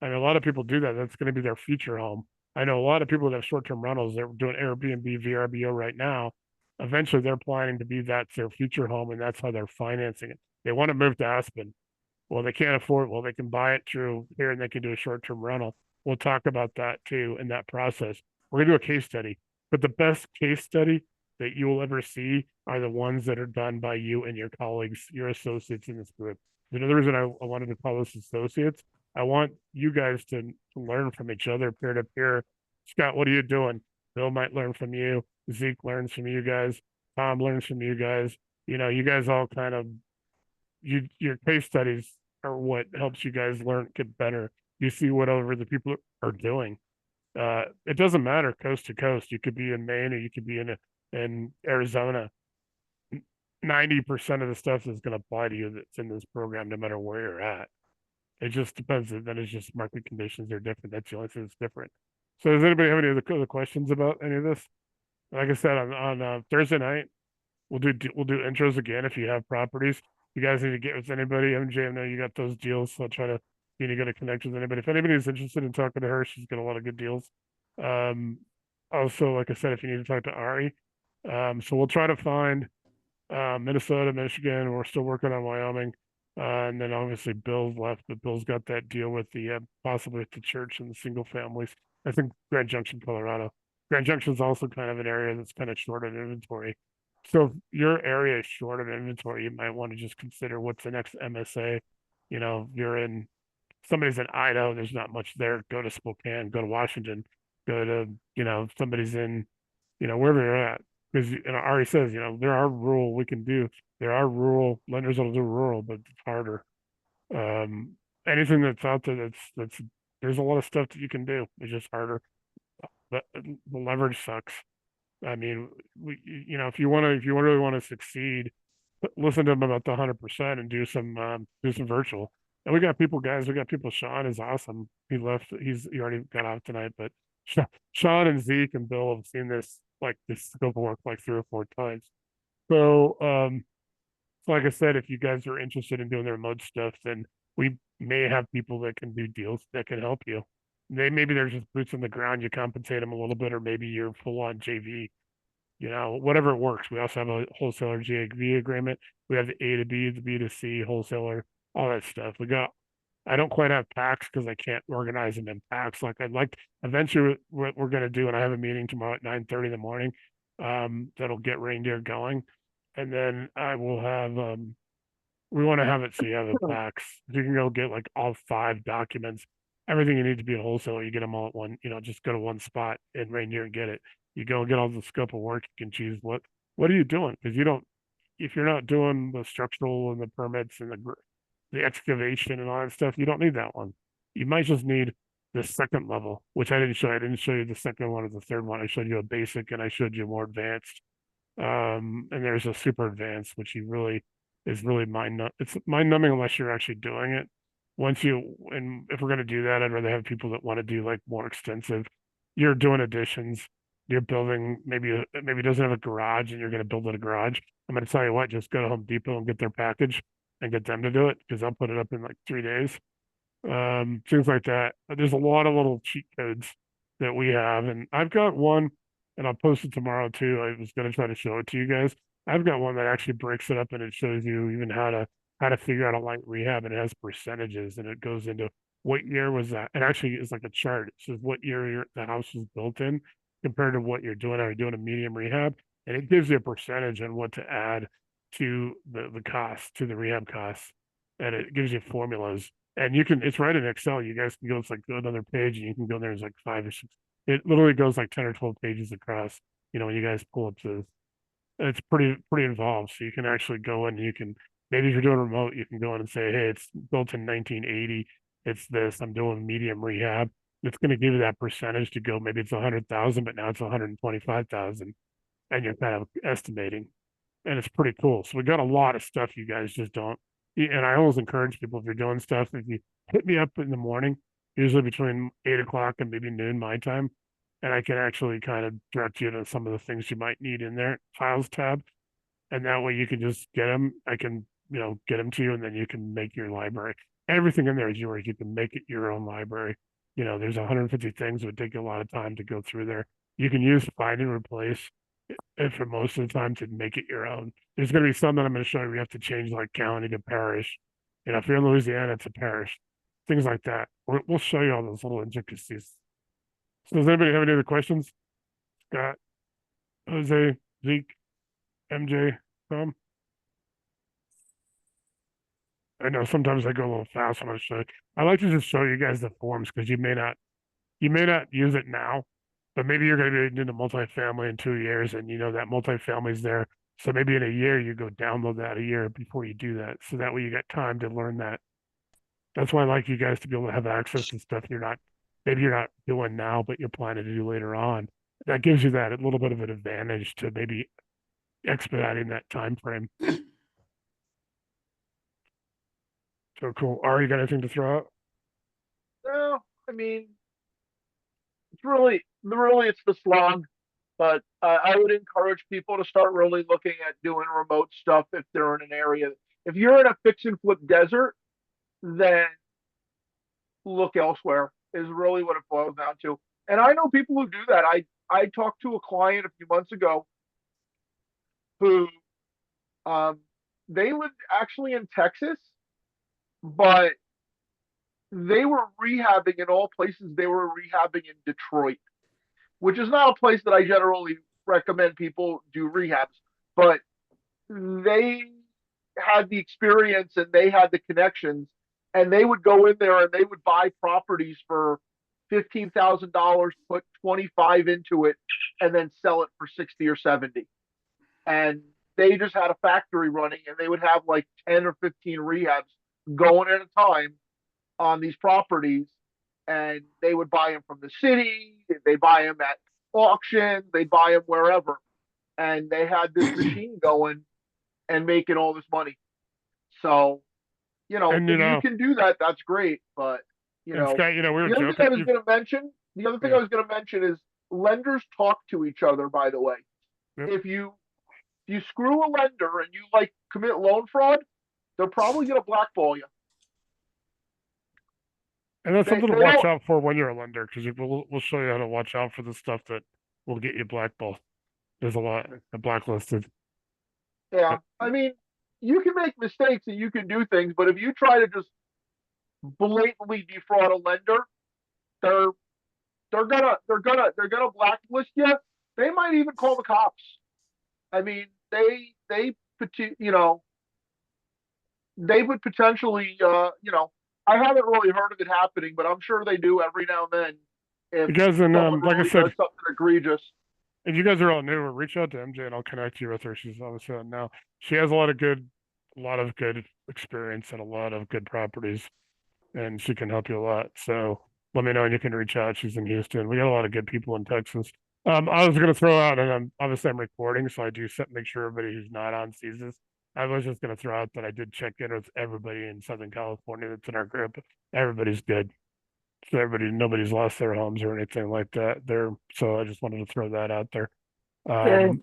I mean, a lot of people do that. That's going to be their future home. I know a lot of people that have short-term rentals. They're doing Airbnb, VRBO right now. Eventually, they're planning to be that's their future home, and that's how they're financing it. They want to move to Aspen. Well, they can't afford. Well, they can buy it through here, and they can do a short-term rental. We'll talk about that too in that process. We're gonna do a case study, but the best case study that you will ever see are the ones that are done by you and your colleagues, your associates in this group. Another reason I wanted to call this associates, I want you guys to learn from each other peer to peer. Scott, what are you doing? Bill might learn from you. Zeke learns from you guys. Tom learns from you guys. You guys all kind of your case studies are what helps you guys learn, get better. You see whatever the people are doing. It doesn't matter coast to coast. You could be in Maine or you could be in Arizona. 90% of the stuff is going to apply to you that's in this program, no matter where you're at. It just depends. Then it's just market conditions are different. That's the only thing that's different. So does anybody have any other questions about any of this? Like I said, on Thursday night, we'll do intros again. If you have properties, you guys need to get with anybody. MJ, I know you got those deals, so I'll try to get a connection with anybody. If anybody's interested in talking to her, she's got a lot of good deals. Also, like I said, if you need to talk to Ari, so we'll try to find Minnesota, Michigan. We're still working on Wyoming. And then obviously Bill's left, but Bill's got that deal with the possibly with the church and the single families. I think Grand Junction, Colorado. Grand Junction is also kind of an area that's kind of short on inventory. So if your area is short of inventory, you might want to just consider what's the next MSA. You're in somebody's in Idaho, there's not much there. Go to Spokane, go to Washington, go to, somebody's in, wherever you're at. Because Ari says, there are rural we can do. There are rural lenders that'll do rural, but it's harder. Anything that's out there that's there's a lot of stuff that you can do. It's just harder. But the leverage sucks. I mean, if you really want to succeed, listen to them about the 100% and do some virtual. And we got people, guys. We got people. Sean is awesome. He left. He already got out tonight. But Sean and Zeke and Bill have seen this scope of work like 3 or 4 times. So, like I said, if you guys are interested in doing the remote stuff, then we may have people that can do deals that can help you. Maybe they're just boots on the ground. You compensate them a little bit, or maybe you're full on JV. Whatever works. We also have a wholesaler JV agreement. We have the A to B, the B to C, wholesaler, all that stuff. I don't quite have packs because I can't organize them in packs. Like I'd like eventually what we're going to do, and I have a meeting tomorrow at 9:30 in the morning. That'll get reindeer going. And then I will have, we want to have it so you have the packs. You can go get like all 5 documents, everything you need to be a wholesaler. You get them all at one, just go to one spot in reindeer and get it. You go get all the scope of work. You can choose what are you doing? Because if you're not doing the structural and the permits and the excavation and all that stuff, you don't need that one. You might just need the second level, which I didn't show you. I didn't show you the second one or the third one. I showed you a basic and I showed you more advanced. And there's a super advanced, which is really it's mind numbing unless you're actually doing it. and if we're going to do that, I'd rather have people that want to do like more extensive. You're doing additions. You're building maybe it doesn't have a garage, and you're going to build it a garage. I'm going to tell you what, just go to Home Depot and get their package and get them to do it because I'll put it up in like 3 days. Things like that. There's a lot of little cheat codes that we have, and I've got one, and I'll post it tomorrow too. I was going to try to show it to you guys. I've got one that actually breaks it up and it shows you even how to figure out a light rehab, and it has percentages, and it goes into what year was that. It actually is like a chart. It says what year the house was built in compared to what you're doing. Are you doing a medium rehab? And it gives you a percentage on what to add to the cost, to the rehab costs, and it gives you formulas. And you can, it's right in Excel. You guys can go, it's like another page, and you can go there. There's like 5 or 6. It literally goes like 10 or 12 pages across. When you guys pull up the, it's pretty involved. So you can actually go in. You can maybe if you're doing remote, you can go in and say, hey, it's built in 1980. It's this. I'm doing medium rehab. It's going to give you that percentage to go. Maybe it's 100,000, but now it's 125,000, and you're kind of estimating, and it's pretty cool. So we got a lot of stuff you guys just don't. And I always encourage people, if you're doing stuff, if you hit me up in the morning, usually between 8 o'clock and maybe noon my time, and I can actually kind of direct you to some of the things you might need in there, files tab, and that way you can just get them. I can get them to you, and then you can make your library. Everything in there is yours. You can make it your own library. There's 150 things. It would take you a lot of time to go through there. You can use find and replace and for most of the time to make it your own. There's going to be some that I'm going to show you. We have to change like county to parish. If you're in Louisiana, it's a parish. Things like that. We'll show you all those little intricacies. So does anybody have any other questions? Scott, Jose, Zeke, MJ, Tom? I know sometimes I go a little fast when I show you. I like to just show you guys the forms because you may not use it now, but maybe you're going to be into multifamily in 2 years, and that multifamily is there. So maybe in a year you go download that a year before you do that. So that way you got time to learn that. That's why I like you guys to be able to have access to stuff you're not doing now, but you're planning to do later on. That gives you that a little bit of an advantage to maybe expediting that time frame. So cool. Ari, you got anything to throw out? No, I mean, it's really it's the slog. But I would encourage people to start really looking at doing remote stuff if they're in an area. If you're in a fix and flip desert, then look elsewhere is really what it boils down to. And I know people who do that. I talked to a client a few months ago who they lived actually in Texas, but they were rehabbing in all places. They were rehabbing in Detroit, which is not a place that I generally recommend people do rehabs, but they had the experience and they had the connections, and they would go in there and they would buy properties for $15,000, put 25 into it, and then sell it for 60 or 70. And they just had a factory running, and they would have like 10 or 15 rehabs going at a time on these properties. And they would buy them from the city, they buy them at auction, they buy them wherever. And they had this machine going and making all this money. So, And, if you can do that, that's great. But, Scott, we were the other joking. thing I was going to mention, is lenders talk to each other, by the way. Yep. If you screw a lender and you commit loan fraud, they're probably going to blackball you. And that's something to watch out for when you're a lender, because we'll show you how to watch out for the stuff that will get you blackballed. There's a lot blacklisted. Yeah, I mean, you can make mistakes and you can do things, but if you try to just blatantly defraud a lender, they're gonna blacklist you. They might even call the cops. I mean, they would potentially I haven't really heard of it happening, but I'm sure they do every now and then. If Because like I said, does something egregious. If you guys are all new, reach out to MJ and I'll connect you with her. She's obviously on now. She has a lot of good experience and a lot of good properties, and she can help you a lot. So let me know and you can reach out. She's in Houston. We got a lot of good people in Texas. I was going to throw out, and obviously I'm recording, so I do make sure everybody who's not on sees this. I was just gonna throw out that I did check in with everybody in Southern California that's in our group. Everybody's good. So nobody's lost their homes or anything like that there. So I just wanted to throw that out there. Okay.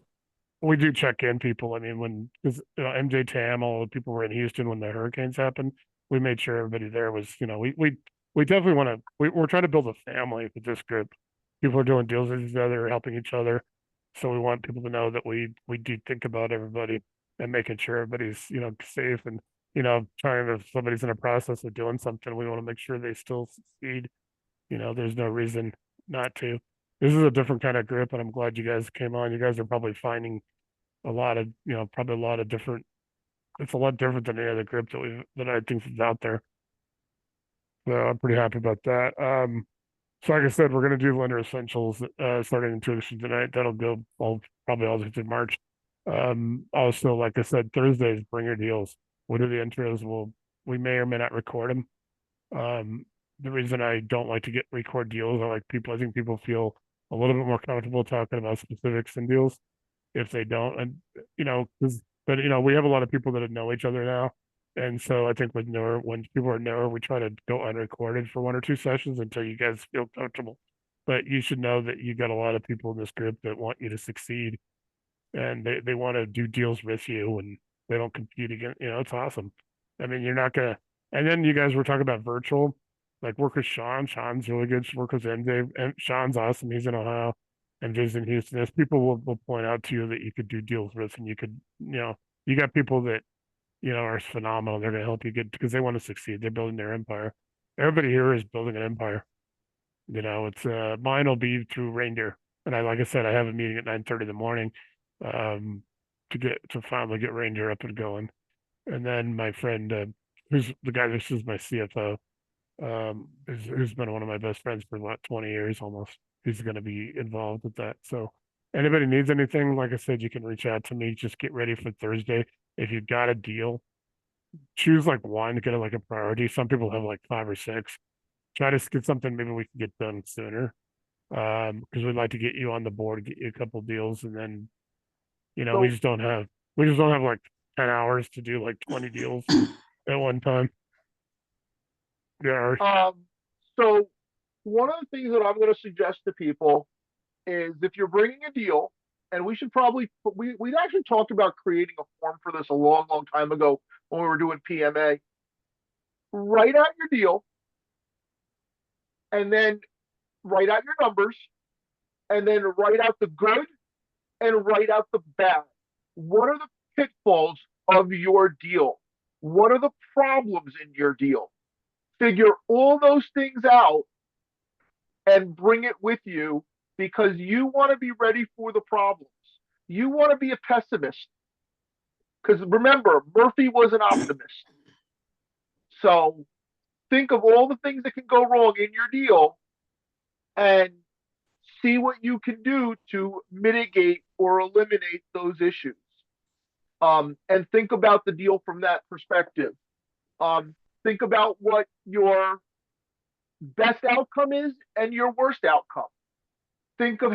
We do check in people. I mean, when, because MJ Tam, all the people were in Houston when the hurricanes happened, we made sure everybody there was, we definitely want to, we're trying to build a family with this group. People are doing deals with each other, helping each other. So we want people to know that we do think about everybody and making sure everybody's, safe and, trying if somebody's in a process of doing something, we want to make sure they still succeed. There's no reason not to. This is a different kind of group, and I'm glad you guys came on. You guys are probably finding a lot of, probably a lot of different, it's a lot different than any other group that I think is out there. So I'm pretty happy about that. So like I said, we're gonna do lender essentials, starting in tuition tonight. That'll go probably all the way through March. Also, like I said, Thursdays, bring your deals. We'll do the intros. We may or may not record them. The reason I don't like to record deals, I think people feel a little bit more comfortable talking about specifics and deals if they don't. And, we have a lot of people that know each other now. And so I think when people are newer, we try to go unrecorded for 1 or 2 sessions until you guys feel comfortable. But you should know that you got a lot of people in this group that want you to succeed and they want to do deals with you and they don't compete against, it's awesome. I mean, you're not gonna, and then you guys were talking about virtual, like work with Sean. Sean's really good. Work with MJ, and Sean's awesome. He's in Ohio, MJ's in Houston. As people will point out to you that you could do deals with, and you could, you got people that, are phenomenal. They're gonna help you get because they want to succeed. They're building their empire. Everybody here is building an empire. It's mine will be through reindeer, and like I said, I have a meeting at 9:30 in the morning, to finally get reindeer up and going. And then my friend, who's the guy this is my CFO, who's been one of my best friends for about 20 years almost. He's going to be involved with that. So anybody needs anything, like I said, you can reach out to me. Just get ready for Thursday. If you've got a deal, choose like one, get it like a priority. Some people have like 5 or 6. Try to get something maybe we can get done sooner. Because we'd like to get you on the board, get you a couple deals, and then, we So- just don't have like 10 hours to do like 20 deals at one time. Yeah. So one of the things that I'm going to suggest to people is if you're bringing a deal, and we should probably we actually talked about creating a form for this a long, long time ago when we were doing PMA. Write out your deal, and then write out your numbers, and then write out the good and write out the bad. What are the pitfalls of your deal? What are the problems in your deal? Figure all those things out and bring it with you because you want to be ready for the problems. You want to be a pessimist. Because remember, Murphy was an optimist. So think of all the things that can go wrong in your deal and see what you can do to mitigate or eliminate those issues. And think about the deal from that perspective. Think about what your best outcome is and your worst outcome. Think of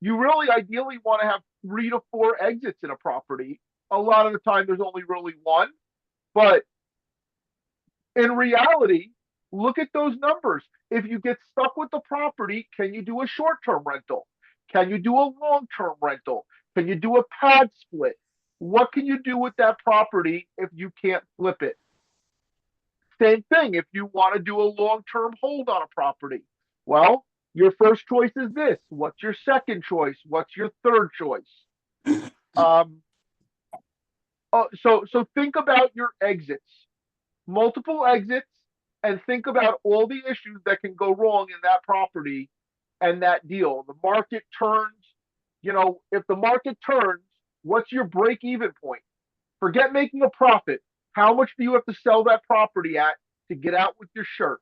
you really ideally want to have 3 to 4 exits in a property. A lot of the time, there's only really one. But in reality, look at those numbers. If you get stuck with the property, can you do a short-term rental? Can you do a long-term rental? Can you do a pad split? What can you do with that property if you can't flip it? Same thing if you want to do a long-term hold on a property. Well, your first choice is this. What's your second choice? What's your third choice? So think about your exits, multiple exits, and think about all the issues that can go wrong in that property and that deal. The market turns, if the market turns, what's your break-even point? Forget making a profit. How much do you have to sell that property at to get out with your shirt?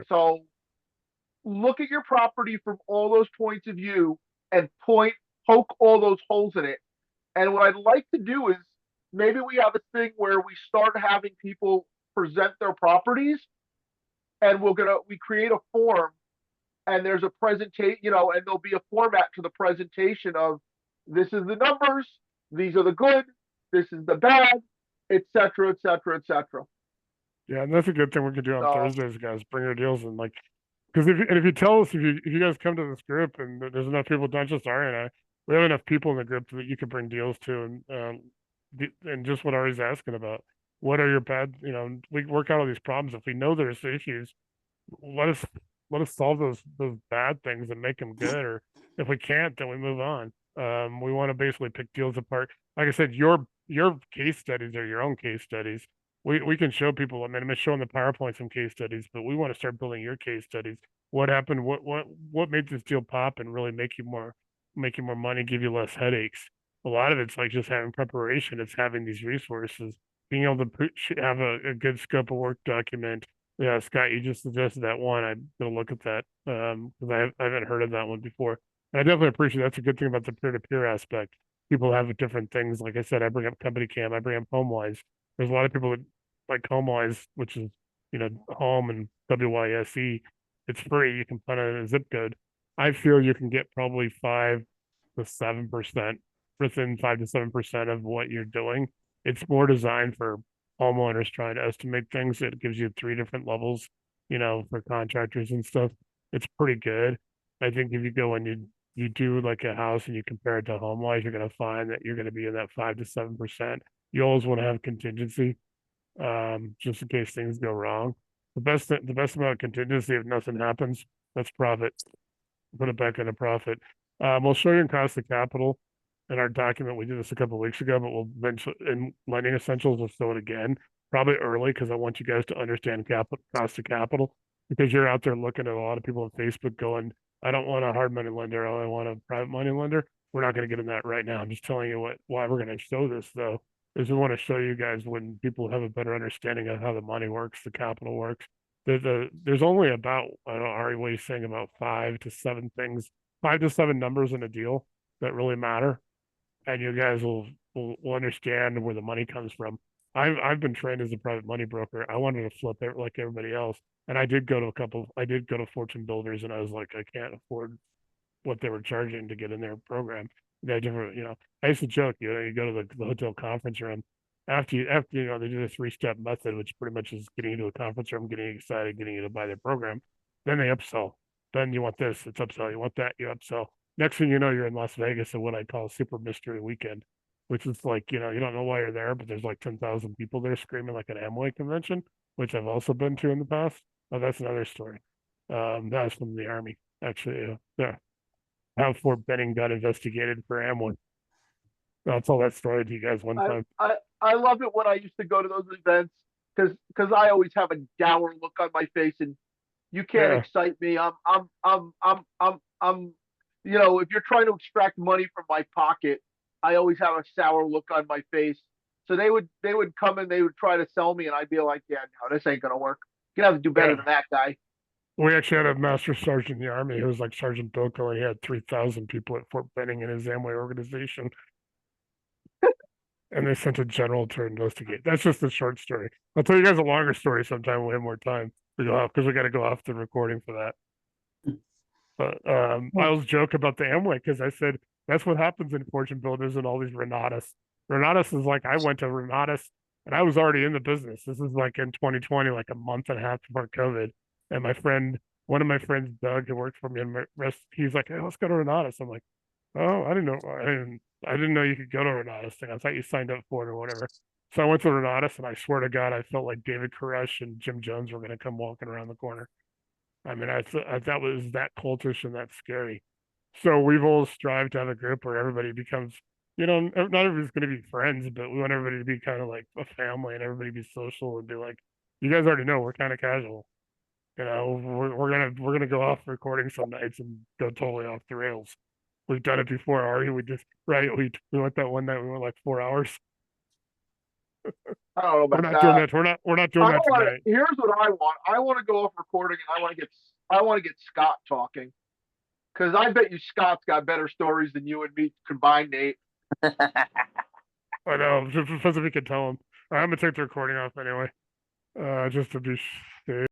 So look at your property from all those points of view and poke all those holes in it. And what I'd like to do is maybe we have a thing where we start having people present their properties and we create a form and there's a presentation, and there'll be a format to the presentation of this is the numbers, these are the good, this is the bad, etc., etc., etc. Yeah, and that's a good thing we can do on So- Thursdays, guys. Bring your deals and like, because if you tell us if you guys come to this group and there's enough people, not just Ari and I, we have enough people in the group that you can bring deals to, and just what Ari's asking about. What are your bad? You know, we work out all these problems. If we know there's issues, let us solve those bad things and make them good. Or if we can't, then we move on. We want to basically pick deals apart. Like I said, your case studies are your own case studies. We can show people. I mean, I'm showing the PowerPoint some case studies, but we want to start building your case studies. What happened? What made this deal pop and really make you more money, give you less headaches? A lot of it's like just having preparation. It's having these resources, being able to have a good scope of work document. Yeah, Scott, you just suggested that one. I'm gonna look at that because I haven't heard of that one before. And I definitely appreciate that's a good thing about the peer-to-peer aspect. People have different things. Like I said, I bring up Company Cam, I bring up HomeWise. There's a lot of people that like HomeWise, which is home and WYSE. It's free. You can put in a zip code. I feel you can get probably 5 to 7%, within 5 to 7% of what you're doing. It's more designed for homeowners trying to estimate things. It gives you 3 different levels, for contractors and stuff. It's pretty good. I think if you go and you do like a house and you compare it to HomeWise, you're going to find that you're going to be in that 5 to 7%. You always want to have contingency, just in case things go wrong. The best amount of contingency, if nothing happens, that's profit. Put it back into profit. We'll show you in cost of capital in our document. We did this a couple of weeks ago, but we'll eventually in lending essentials, we'll show it again, probably early, because I want you guys to understand cost of capital, because you're out there looking at a lot of people on Facebook going, I don't want a hard money lender, I only want a private money lender. We're not going to get in that right now. I'm just telling you why we're going to show this though, is we want to show you guys when people have a better understanding of how the money works, the capital works. There's only about, I don't know, Ari, what he's saying, about 5 to 7 things, 5 to 7 numbers in a deal that really matter, and you guys will understand where the money comes from. I've been trained as a private money broker. I wanted to flip it like everybody else, and I did go to Fortune Builders, and I was like, I can't afford what they were charging to get in their program. They had different, I used to joke, you go to the hotel conference room after they do the 3-step method, which pretty much is getting you to a conference room, getting you excited, getting you to buy their program. Then they upsell. Then you want this, it's upsell. You want that, you upsell. Next thing you know, you're in Las Vegas at what I call super mystery weekend, which is like, you don't know why you're there, but there's like 10,000 people there screaming like an Amway convention, which I've also been to in the past. Oh, that's another story. That was from the Army, actually. Yeah. How Fort Benning got investigated for Amway. I'll tell that story to you guys one time. I love it when I used to go to those events because I always have a dour look on my face, and you can't Yeah. excite me. If you're trying to extract money from my pocket, I always have a sour look on my face. So they would come and they would try to sell me, and I'd be like, yeah, no, this ain't gonna work. You have to do better Yeah. than that, guy. We actually had a master sergeant in the Army who was like Sergeant Bilko, and he had 3,000 people at Fort Benning in his Amway organization. And they sent a general to investigate. That's just a short story. I'll tell you guys a longer story sometime when we have more time to go off, because we got to go off the recording for that. But I was joking about the Amway because I said that's what happens in Fortune Builders and all these Renatus. Renatus is like, I went to Renatus and I was already in the business. This is like in 2020, like a month and a half before COVID. And one of my friends, Doug, who worked for me, he's like, hey, let's go to Renatus. I'm like, oh, I didn't know. I didn't know you could go to Renatus thing. I thought you signed up for it or whatever. So I went to Renatus, and I swear to God, I felt like David Koresh and Jim Jones were going to come walking around the corner. I mean, I thought was that cultish and that scary. So we've all strived to have a group where everybody becomes, not everybody's going to be friends, but we want everybody to be kind of like a family and everybody be social and be like, you guys already know we're kind of casual. We're gonna go off recording some nights and go totally off the rails. We've done it before, Ari. We went that one night. We went like 4 hours. I don't know We're about not doing that. that. We're not doing that tonight. Here's what I want. I want to go off recording, and I want to get Scott talking, because I bet you Scott's got better stories than you and me combined, Nate. I know, just because we could tell him. I'm gonna take the recording off anyway, just to be safe.